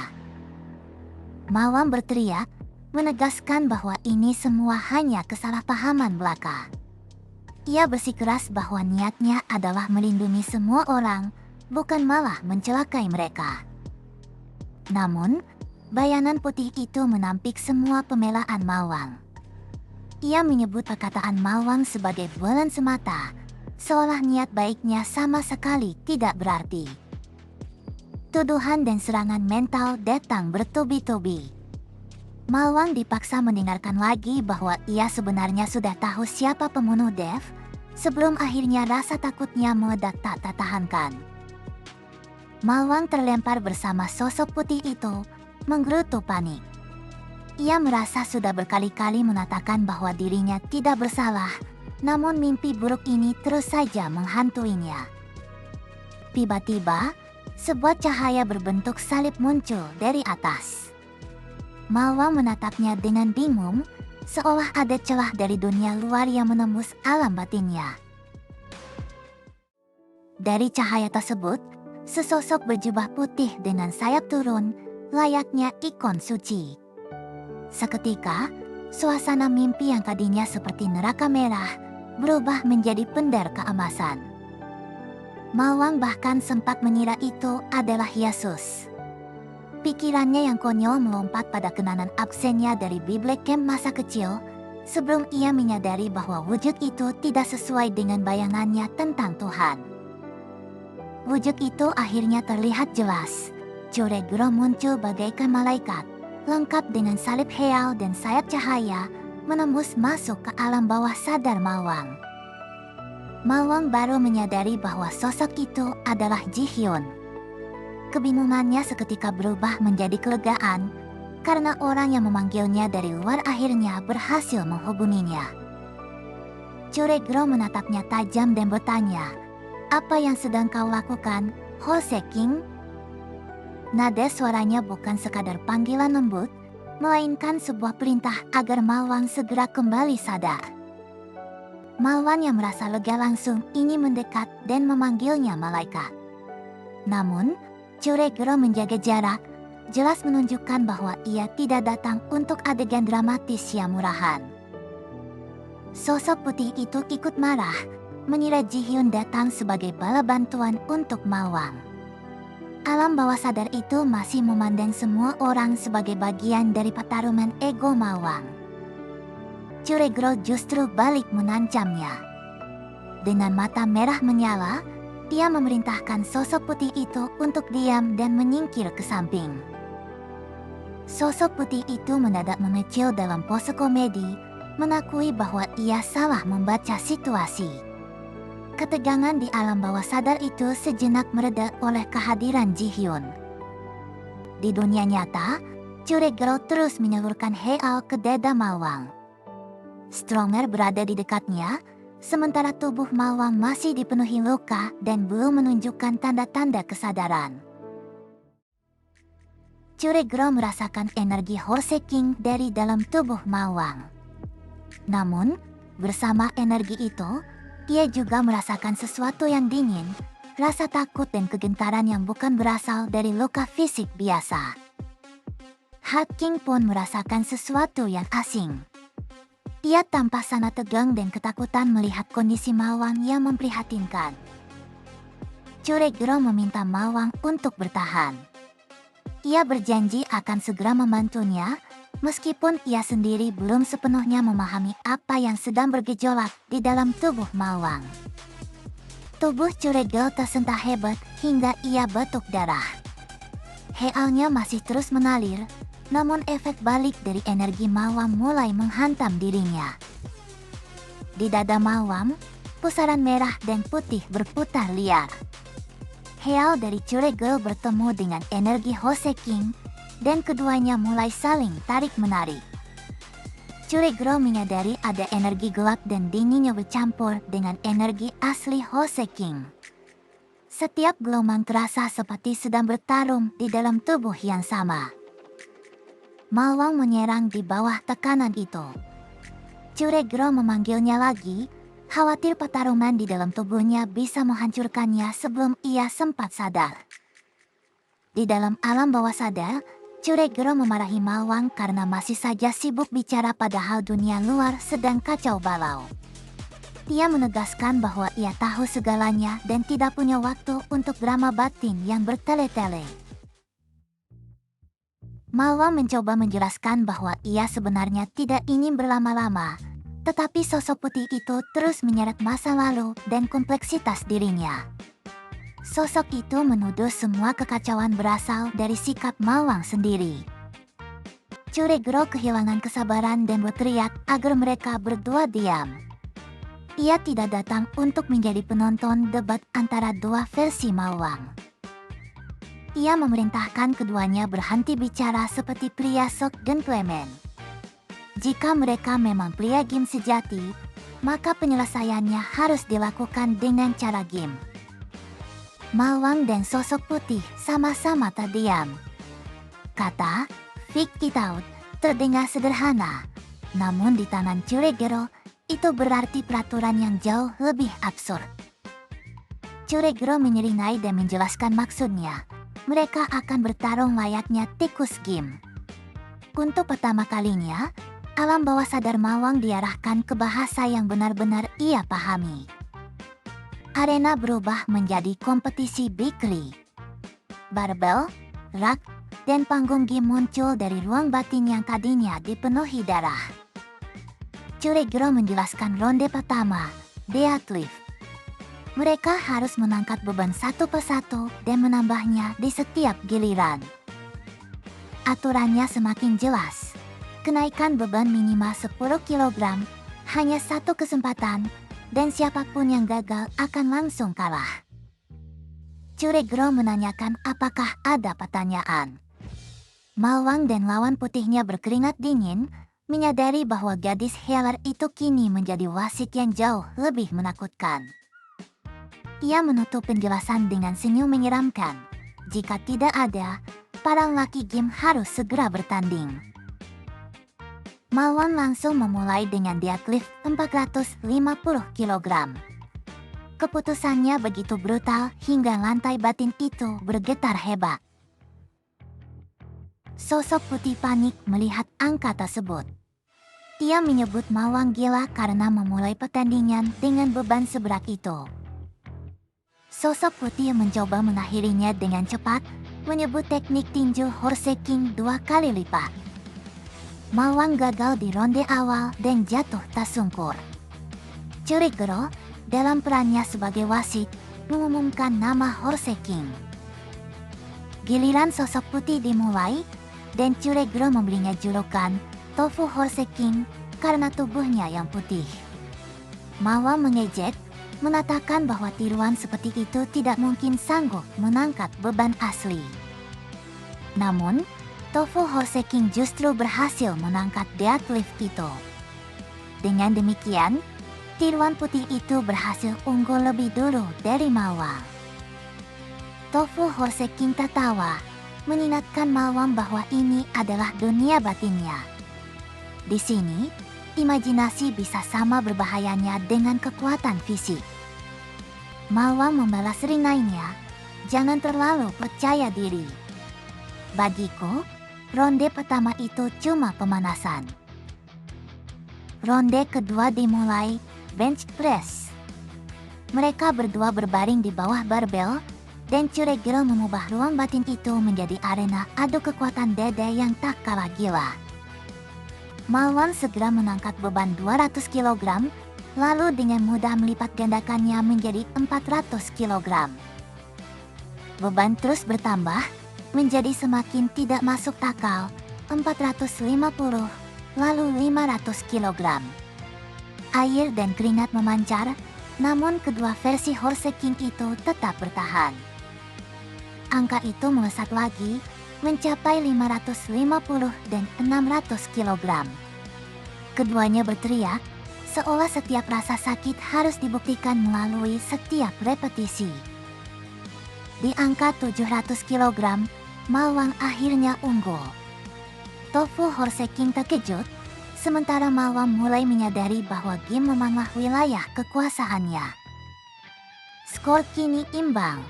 Mawang berteriak, menegaskan bahwa ini semua hanya kesalahpahaman belaka. Ia bersikeras bahwa niatnya adalah melindungi semua orang, bukan malah mencelakai mereka. Namun, bayangan putih itu menampik semua pembelaan Mawang. Ia menyebut perkataan Mawang sebagai bualan semata, seolah niat baiknya sama sekali tidak berarti. Tuduhan dan serangan mental datang bertubi-tubi. Mawang dipaksa mendengarkan lagi bahwa ia sebenarnya sudah tahu siapa pembunuh Dev, sebelum akhirnya rasa takutnya meledak tak tertahankan. Mawang terlempar bersama sosok putih itu, menggerutu panik. Ia merasa sudah berkali-kali mengatakan bahwa dirinya tidak bersalah, namun mimpi buruk ini terus saja menghantuinya. Tiba-tiba, sebuah cahaya berbentuk salib muncul dari atas. Mawang menatapnya dengan bingung, seolah ada celah dari dunia luar yang menembus alam batinnya. Dari cahaya tersebut, sesosok berjubah putih dengan sayap turun, layaknya ikon suci. Seketika, suasana mimpi yang tadinya seperti neraka merah, berubah menjadi pendar keemasan. Mawang bahkan sempat mengira itu adalah Yesus. Pikirannya yang konyol melompat pada kenangan absennya dari Bible Camp masa kecil, sebelum ia menyadari bahwa wujud itu tidak sesuai dengan bayangannya tentang Tuhan. Wujud itu akhirnya terlihat jelas. Curegro muncul bagaikan malaikat, lengkap dengan salib heal dan sayap cahaya, menembus masuk ke alam bawah sadar Mawang. Mawang baru menyadari bahwa sosok itu adalah Ji-hyun. Kebingungannya seketika berubah menjadi kelegaan, karena orang yang memanggilnya dari luar akhirnya berhasil menghubunginya. Curegro menatapnya tajam dan bertanya, "Apa yang sedang kau lakukan, Hose King?" Nada suaranya bukan sekadar panggilan lembut, melainkan sebuah perintah agar Mawang segera kembali sadar. Mawang yang merasa lega langsung ingin mendekat dan memanggilnya malaikat. Namun, Curegro menjaga jarak, jelas menunjukkan bahwa ia tidak datang untuk adegan dramatis yang murahan. Sosok putih itu ikut marah, mengira Ji-hyun datang sebagai bala bantuan untuk Mawang. Alam bawah sadar itu masih memandang semua orang sebagai bagian dari pertarungan ego Mawang. Curegro justru balik menancamnya. Dengan mata merah menyala, dia memerintahkan sosok putih itu untuk diam dan menyingkir ke samping. Sosok putih itu mendadak mengecil dalam pose komedi, mengakui bahwa ia salah membaca situasi. Ketegangan di alam bawah sadar itu sejenak mereda oleh kehadiran Ji-hyun. Di dunia nyata, Curegro terus menyalurkan Heal ke dada Mawang. Stronger berada di dekatnya, sementara tubuh Mawang masih dipenuhi luka dan belum menunjukkan tanda-tanda kesadaran. Curegro merasakan energi Horse King dari dalam tubuh Mawang. Namun, bersama energi itu, ia juga merasakan sesuatu yang dingin, rasa takut dan kegentaran yang bukan berasal dari luka fisik biasa. Heart King pun merasakan sesuatu yang asing. Ia tampak sangat tegang dan ketakutan melihat kondisi Mawang yang memprihatinkan. Curegro meminta Mawang untuk bertahan. Ia berjanji akan segera membantunya, meskipun ia sendiri belum sepenuhnya memahami apa yang sedang bergejolak di dalam tubuh Mawang. Tubuh Curegro tersentak hebat hingga ia batuk darah. Healnya masih terus mengalir, namun efek balik dari energi Mawang mulai menghantam dirinya. Di dada Mawang, pusaran merah dan putih berputar liar. Heal dari Curegro bertemu dengan energi Horse King, dan keduanya mulai saling tarik-menarik. Curegro menyadari ada energi gelap dan dinginnya bercampur dengan energi asli Horse King. Setiap gelombang terasa seperti sedang bertarung di dalam tubuh yang sama. Mawang menyerang di bawah tekanan itu. Curegro memanggilnya lagi, khawatir pertarungan di dalam tubuhnya bisa menghancurkannya sebelum ia sempat sadar. Di dalam alam bawah sadar, Curegro memarahi Mawang karena masih saja sibuk bicara padahal dunia luar sedang kacau balau. Dia menegaskan bahwa ia tahu segalanya dan tidak punya waktu untuk drama batin yang bertele-tele. Mawang mencoba menjelaskan bahwa ia sebenarnya tidak ingin berlama-lama, tetapi sosok putih itu terus menyeret masa lalu dan kompleksitas dirinya. Sosok itu menuduh semua kekacauan berasal dari sikap Mawang sendiri. Curegro kehilangan kesabaran dan berteriak agar mereka berdua diam. Ia tidak datang untuk menjadi penonton debat antara dua versi Mawang. Ia memerintahkan keduanya berhenti bicara seperti pria sok gentleman. Jika mereka memang pria game sejati, maka penyelesaiannya harus dilakukan dengan cara game. Mawang dan sosok putih sama-sama terdiam. Kata "Fake it out" terdengar sederhana, namun di tangan Curegro, itu berarti peraturan yang jauh lebih absurd. Curegro menyeringai dan menjelaskan maksudnya. Mereka akan bertarung layaknya tikus game. Untuk pertama kalinya, alam bawah sadar Mawang diarahkan ke bahasa yang benar-benar ia pahami. Arena berubah menjadi kompetisi bikli. Barbel, rak, dan panggung game muncul dari ruang batin yang tadinya dipenuhi darah. Curegro menjelaskan ronde pertama, Deadlift. Mereka harus mengangkat beban satu persatu dan menambahnya di setiap giliran. Aturannya semakin jelas. Kenaikan beban minimal 10 kg, hanya satu kesempatan, dan siapapun yang gagal akan langsung kalah. Curegro menanyakan apakah ada pertanyaan. Mawang dan lawan putihnya berkeringat dingin, menyadari bahwa gadis healer itu kini menjadi wasit yang jauh lebih menakutkan. Ia menutup penjelasan dengan senyum menyeramkan. Jika tidak ada, para lelaki game harus segera bertanding. Mawang langsung memulai dengan deadlift 450 kg. Keputusannya begitu brutal hingga lantai batin itu bergetar hebat. Sosok putih panik melihat angka tersebut. Dia menyebut Mawang gila karena memulai pertandingan dengan beban seberat itu. Sosok putih mencoba mengakhirinya dengan cepat, menyebut teknik tinju Horse King 2 kali lipat. Mawang gagal di ronde awal dan jatuh tersungkur. Curigoro, dalam perannya sebagai wasit, mengumumkan nama Horse King. Giliran sosok putih dimulai, dan Curigoro memberinya julukan Tofu Horse King karena tubuhnya yang putih. Mawang mengejek, mengatakan bahwa tiruan seperti itu tidak mungkin sanggup mengangkat beban asli. Namun, Tofu Horse King justru berhasil mengangkat deadlift itu. Dengan demikian, tiruan putih itu berhasil unggul lebih dulu dari Mawang. Tofu Horse King tertawa, mengingatkan Mawang bahwa ini adalah dunia batinnya. Di sini, imajinasi bisa sama berbahayanya dengan kekuatan fisik. Mawang membalas ringainya, jangan terlalu percaya diri. Bagiku, ronde pertama itu cuma pemanasan. Ronde kedua dimulai, bench press. Mereka berdua berbaring di bawah barbel, dan Curigoro mengubah ruang batin itu menjadi arena adu kekuatan dede yang tak kalah gila. Mawang segera mengangkat beban 200 kg, lalu dengan mudah melipat gandakannya menjadi 400 kg. Beban terus bertambah, menjadi semakin tidak masuk akal, 450, lalu 500 kg. Air dan keringat memancar, namun kedua versi Horse King itu tetap bertahan. Angka itu melesat lagi, mencapai 550 dan 600 kg. Keduanya berteriak, seolah setiap rasa sakit harus dibuktikan melalui setiap repetisi. Di angka 700 kg, Mawang akhirnya unggul. Tofu Horse King terkejut, sementara Mawang mulai menyadari bahwa game memanglah wilayah kekuasaannya. Skor kini imbang.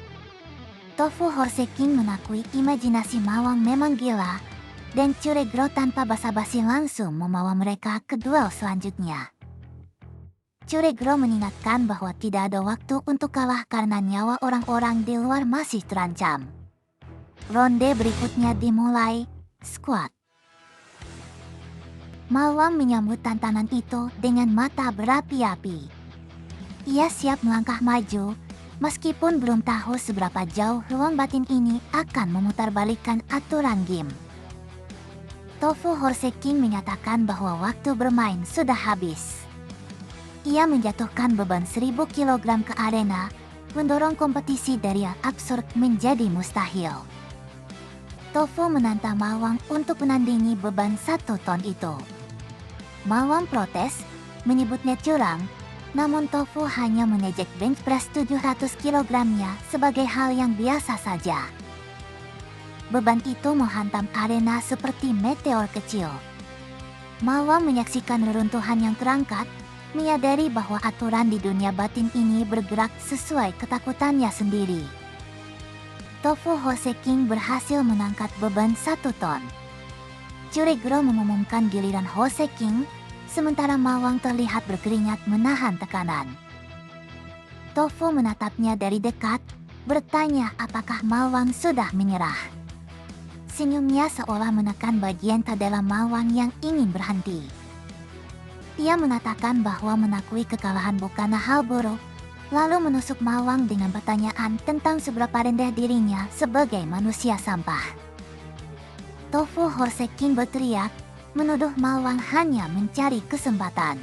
Tofu Horse King mengakui imajinasi Mawang memang gila, dan Curigoro tanpa basa-basi langsung membawa mereka ke duel selanjutnya. Curigoro mengingatkan bahwa tidak ada waktu untuk kalah karena nyawa orang-orang di luar masih terancam. Ronde berikutnya dimulai, squat. Mawang menyambut tantangan itu dengan mata berapi-api. Ia siap melangkah maju, meskipun belum tahu seberapa jauh ruang batin ini akan memutarbalikkan aturan game. Tofu Horse King menyatakan bahwa waktu bermain sudah habis. Ia menjatuhkan beban 1000 kg ke arena, mendorong kompetisi dari yang absurd menjadi mustahil. Tofu menantang Mawang untuk menandingi beban 1 ton itu. Mawang protes, menyebutnya curang, namun Tofu hanya mengejek bench press 700 kg-nya sebagai hal yang biasa saja. Beban itu menghantam arena seperti meteor kecil. Mawang menyaksikan reruntuhan yang terangkat, menyadari bahwa aturan di dunia batin ini bergerak sesuai ketakutannya sendiri. Tofu Horse King berhasil mengangkat beban 1 ton. Curigoro mengumumkan giliran Horse King, sementara Mawang terlihat berkeringat menahan tekanan. Tofu menatapnya dari dekat, bertanya apakah Mawang sudah menyerah. Senyumnya seolah menekan bagian terdalam Mawang yang ingin berhenti. Ia mengatakan bahwa mengakui kekalahan bukanlah hal buruk, lalu menusuk Mawang dengan pertanyaan tentang seberapa rendah dirinya sebagai manusia sampah. Tofu Horse King berteriak, menuduh Mawang hanya mencari kesempatan.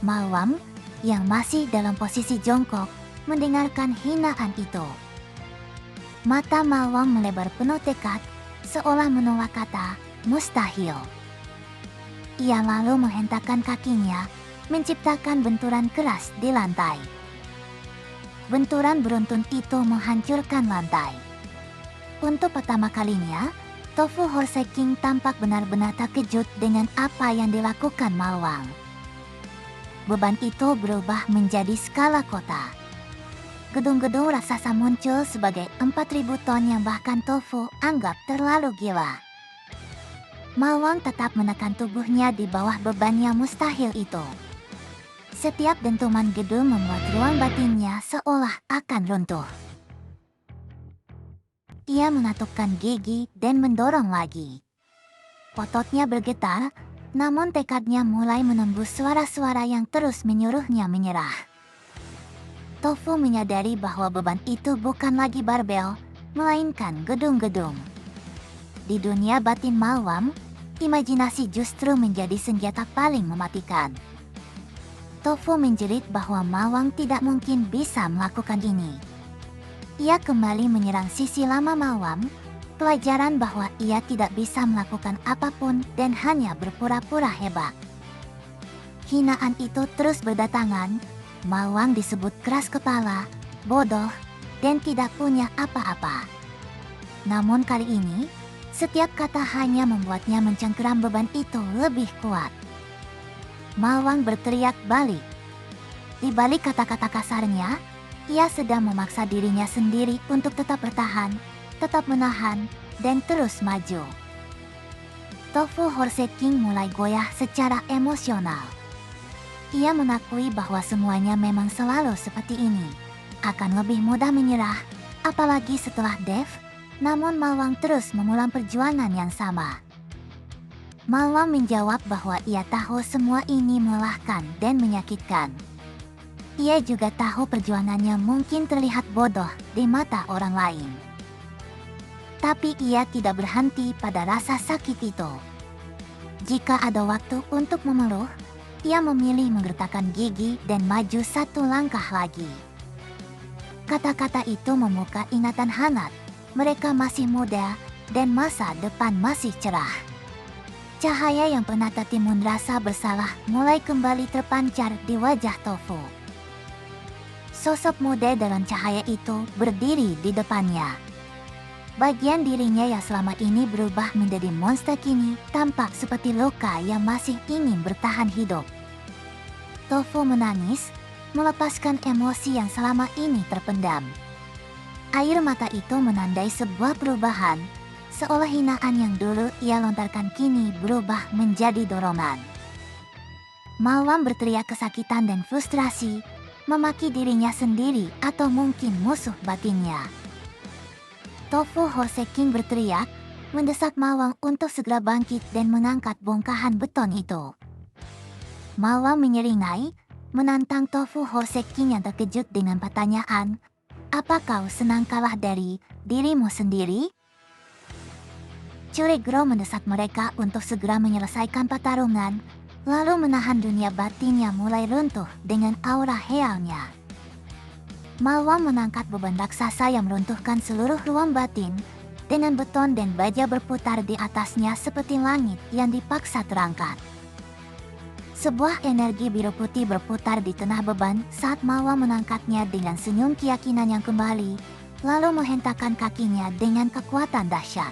Mawang, yang masih dalam posisi jongkok, mendengarkan hinaan itu. Mata Mawang melebar penuh tekad, seolah menolak kata mustahil. Ia lalu menghentakkan kakinya, menciptakan benturan keras di lantai. Benturan beruntun itu menghancurkan lantai. Untuk pertama kalinya, Tofu Horse King tampak benar-benar terkejut dengan apa yang dilakukan Mawang. Beban itu berubah menjadi skala kota. Gedung-gedung raksasa muncul sebagai 4000 ton yang bahkan Tofu anggap terlalu gila. Mawang tetap menekan tubuhnya di bawah beban yang mustahil itu. Setiap dentuman gedung membuat ruang batinnya seolah akan runtuh. Ia menatupkan gigi dan mendorong lagi. Ototnya bergetar, namun tekadnya mulai menembus suara-suara yang terus menyuruhnya menyerah. Tofu menyadari bahwa beban itu bukan lagi barbel, melainkan gedung-gedung. Di dunia batin Mawang, imajinasi justru menjadi senjata paling mematikan. Tofu menjerit bahwa Mawang tidak mungkin bisa melakukan ini. Ia kembali menyerang sisi lama Mawang, pelajaran bahwa ia tidak bisa melakukan apapun dan hanya berpura-pura hebat. Hinaan itu terus berdatangan. Mawang disebut keras kepala, bodoh, dan tidak punya apa-apa. Namun kali ini, setiap kata hanya membuatnya mencengkeram beban itu lebih kuat. Mawang berteriak balik. Di balik kata-kata kasarnya, ia sedang memaksa dirinya sendiri untuk tetap bertahan, tetap menahan, dan terus maju. Tofu Horse King mulai goyah secara emosional. Ia mengakui bahwa semuanya memang selalu seperti ini. Akan lebih mudah menyerah, apalagi setelah Dev, namun Mawang terus mengulang perjuangan yang sama. Mawang menjawab bahwa ia tahu semua ini melelahkan dan menyakitkan. Ia juga tahu perjuangannya mungkin terlihat bodoh di mata orang lain. Tapi ia tidak berhenti pada rasa sakit itu. Jika ada waktu untuk mengeluh, ia memilih menggertakkan gigi dan maju satu langkah lagi. Kata-kata itu membuka ingatan hangat. Mereka masih muda dan masa depan masih cerah. Cahaya yang pernah tertimbun rasa bersalah mulai kembali terpancar di wajah Tofu. Sosok muda dalam cahaya itu berdiri di depannya. Bagian dirinya yang selama ini berubah menjadi monster kini tampak seperti luka yang masih ingin bertahan hidup. Tofu menangis, melepaskan emosi yang selama ini terpendam. Air mata itu menandai sebuah perubahan, seolah hinaan yang dulu ia lontarkan kini berubah menjadi dorongan. Mawang berteriak kesakitan dan frustrasi, memaki dirinya sendiri atau mungkin musuh batinnya. Tofu Horse King berteriak, mendesak Mawang untuk segera bangkit dan mengangkat bongkahan beton itu. Mawang menyeringai, menantang Tofu Horse King yang terkejut dengan pertanyaan, "Apa kau senang kalah dari dirimu sendiri?" Curigro mendesak mereka untuk segera menyelesaikan pertarungan, lalu menahan dunia batin yang mulai runtuh dengan aura healnya. Mawang mengangkat beban raksasa yang meruntuhkan seluruh ruang batin, dengan beton dan baja berputar di atasnya seperti langit yang dipaksa terangkat. Sebuah energi biru putih berputar di tengah beban saat Mawang mengangkatnya dengan senyum keyakinan yang kembali, lalu menghentakkan kakinya dengan kekuatan dahsyat.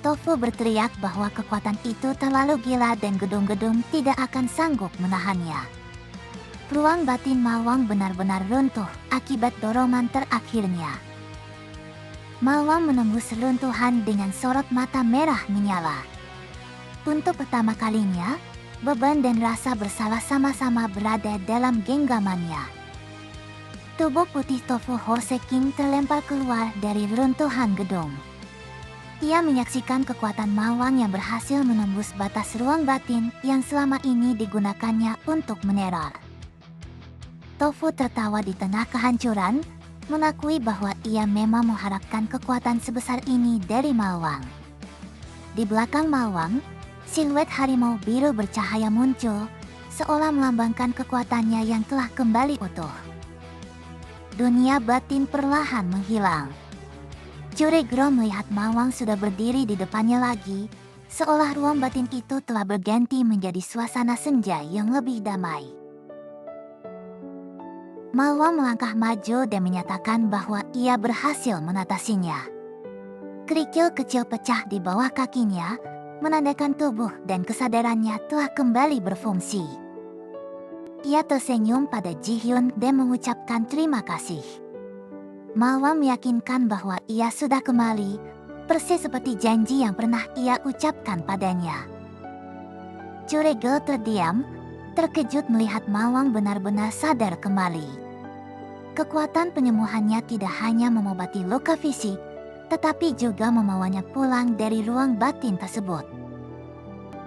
Tofu berteriak bahwa kekuatan itu terlalu gila dan gedung-gedung tidak akan sanggup menahannya. Ruang batin Mawang benar-benar runtuh akibat dorongan terakhirnya. Mawang menembus runtuhan dengan sorot mata merah menyala. Untuk pertama kalinya, beban dan rasa bersalah sama-sama berada dalam genggamannya. Tubuh putih Tofu Horse King terlempar keluar dari runtuhan gedung. Ia menyaksikan kekuatan Mawang yang berhasil menembus batas ruang batin yang selama ini digunakannya untuk meneror. Tofu tertawa di tengah kehancuran, mengakui bahwa ia memang mengharapkan kekuatan sebesar ini dari Mawang. Di belakang Mawang, siluet harimau biru bercahaya muncul, seolah melambangkan kekuatannya yang telah kembali utuh. Dunia batin perlahan menghilang. Curigro melihat Mawang sudah berdiri di depannya lagi, seolah ruang batin itu telah berganti menjadi suasana senja yang lebih damai. Mawang melangkah maju dan menyatakan bahwa ia berhasil menatasinya. Kerikil kecil pecah di bawah kakinya, menandakan tubuh dan kesadarannya telah kembali berfungsi. Ia tersenyum pada Ji-hyun dan mengucapkan terima kasih. Mawang meyakinkan bahwa ia sudah kembali, persis seperti janji yang pernah ia ucapkan padanya. Curiga terdiam, terkejut melihat Mawang benar-benar sadar kembali. Kekuatan penyembuhannya tidak hanya mengobati luka fisik, tetapi juga membawanya pulang dari ruang batin tersebut.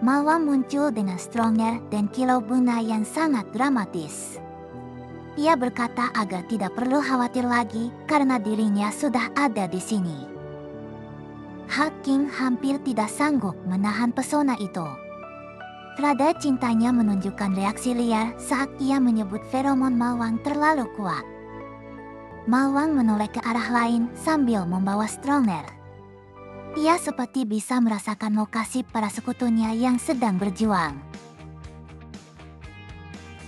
Mawang muncul dengan stronger dan kilau bunga yang sangat dramatis. Ia berkata agar tidak perlu khawatir lagi karena dirinya sudah ada di sini. Hakim hampir tidak sanggup menahan pesona itu. Rada cintanya menunjukkan reaksi liar saat ia menyebut feromon Mawang terlalu kuat. Mawang menoleh ke arah lain sambil membawa stronger. Ia seperti bisa merasakan lokasi para sekutunya yang sedang berjuang.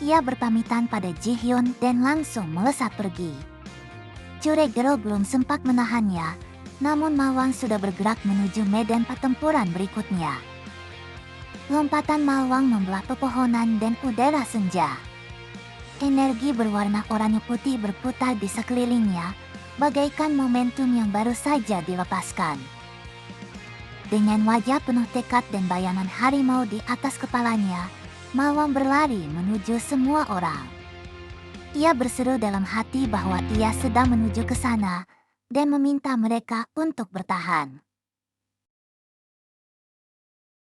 Ia berpamitan pada Ji-hyun dan langsung melesat pergi. Curiga belum sempat menahannya, namun Mawang sudah bergerak menuju medan pertempuran berikutnya. Lompatan Mawang membelah pepohonan dan udara senja. Energi berwarna oranye putih berputar di sekelilingnya, bagaikan momentum yang baru saja dilepaskan. Dengan wajah penuh tekad dan bayangan harimau di atas kepalanya, Mawang berlari menuju semua orang. Ia berseru dalam hati bahwa ia sedang menuju ke sana dan meminta mereka untuk bertahan.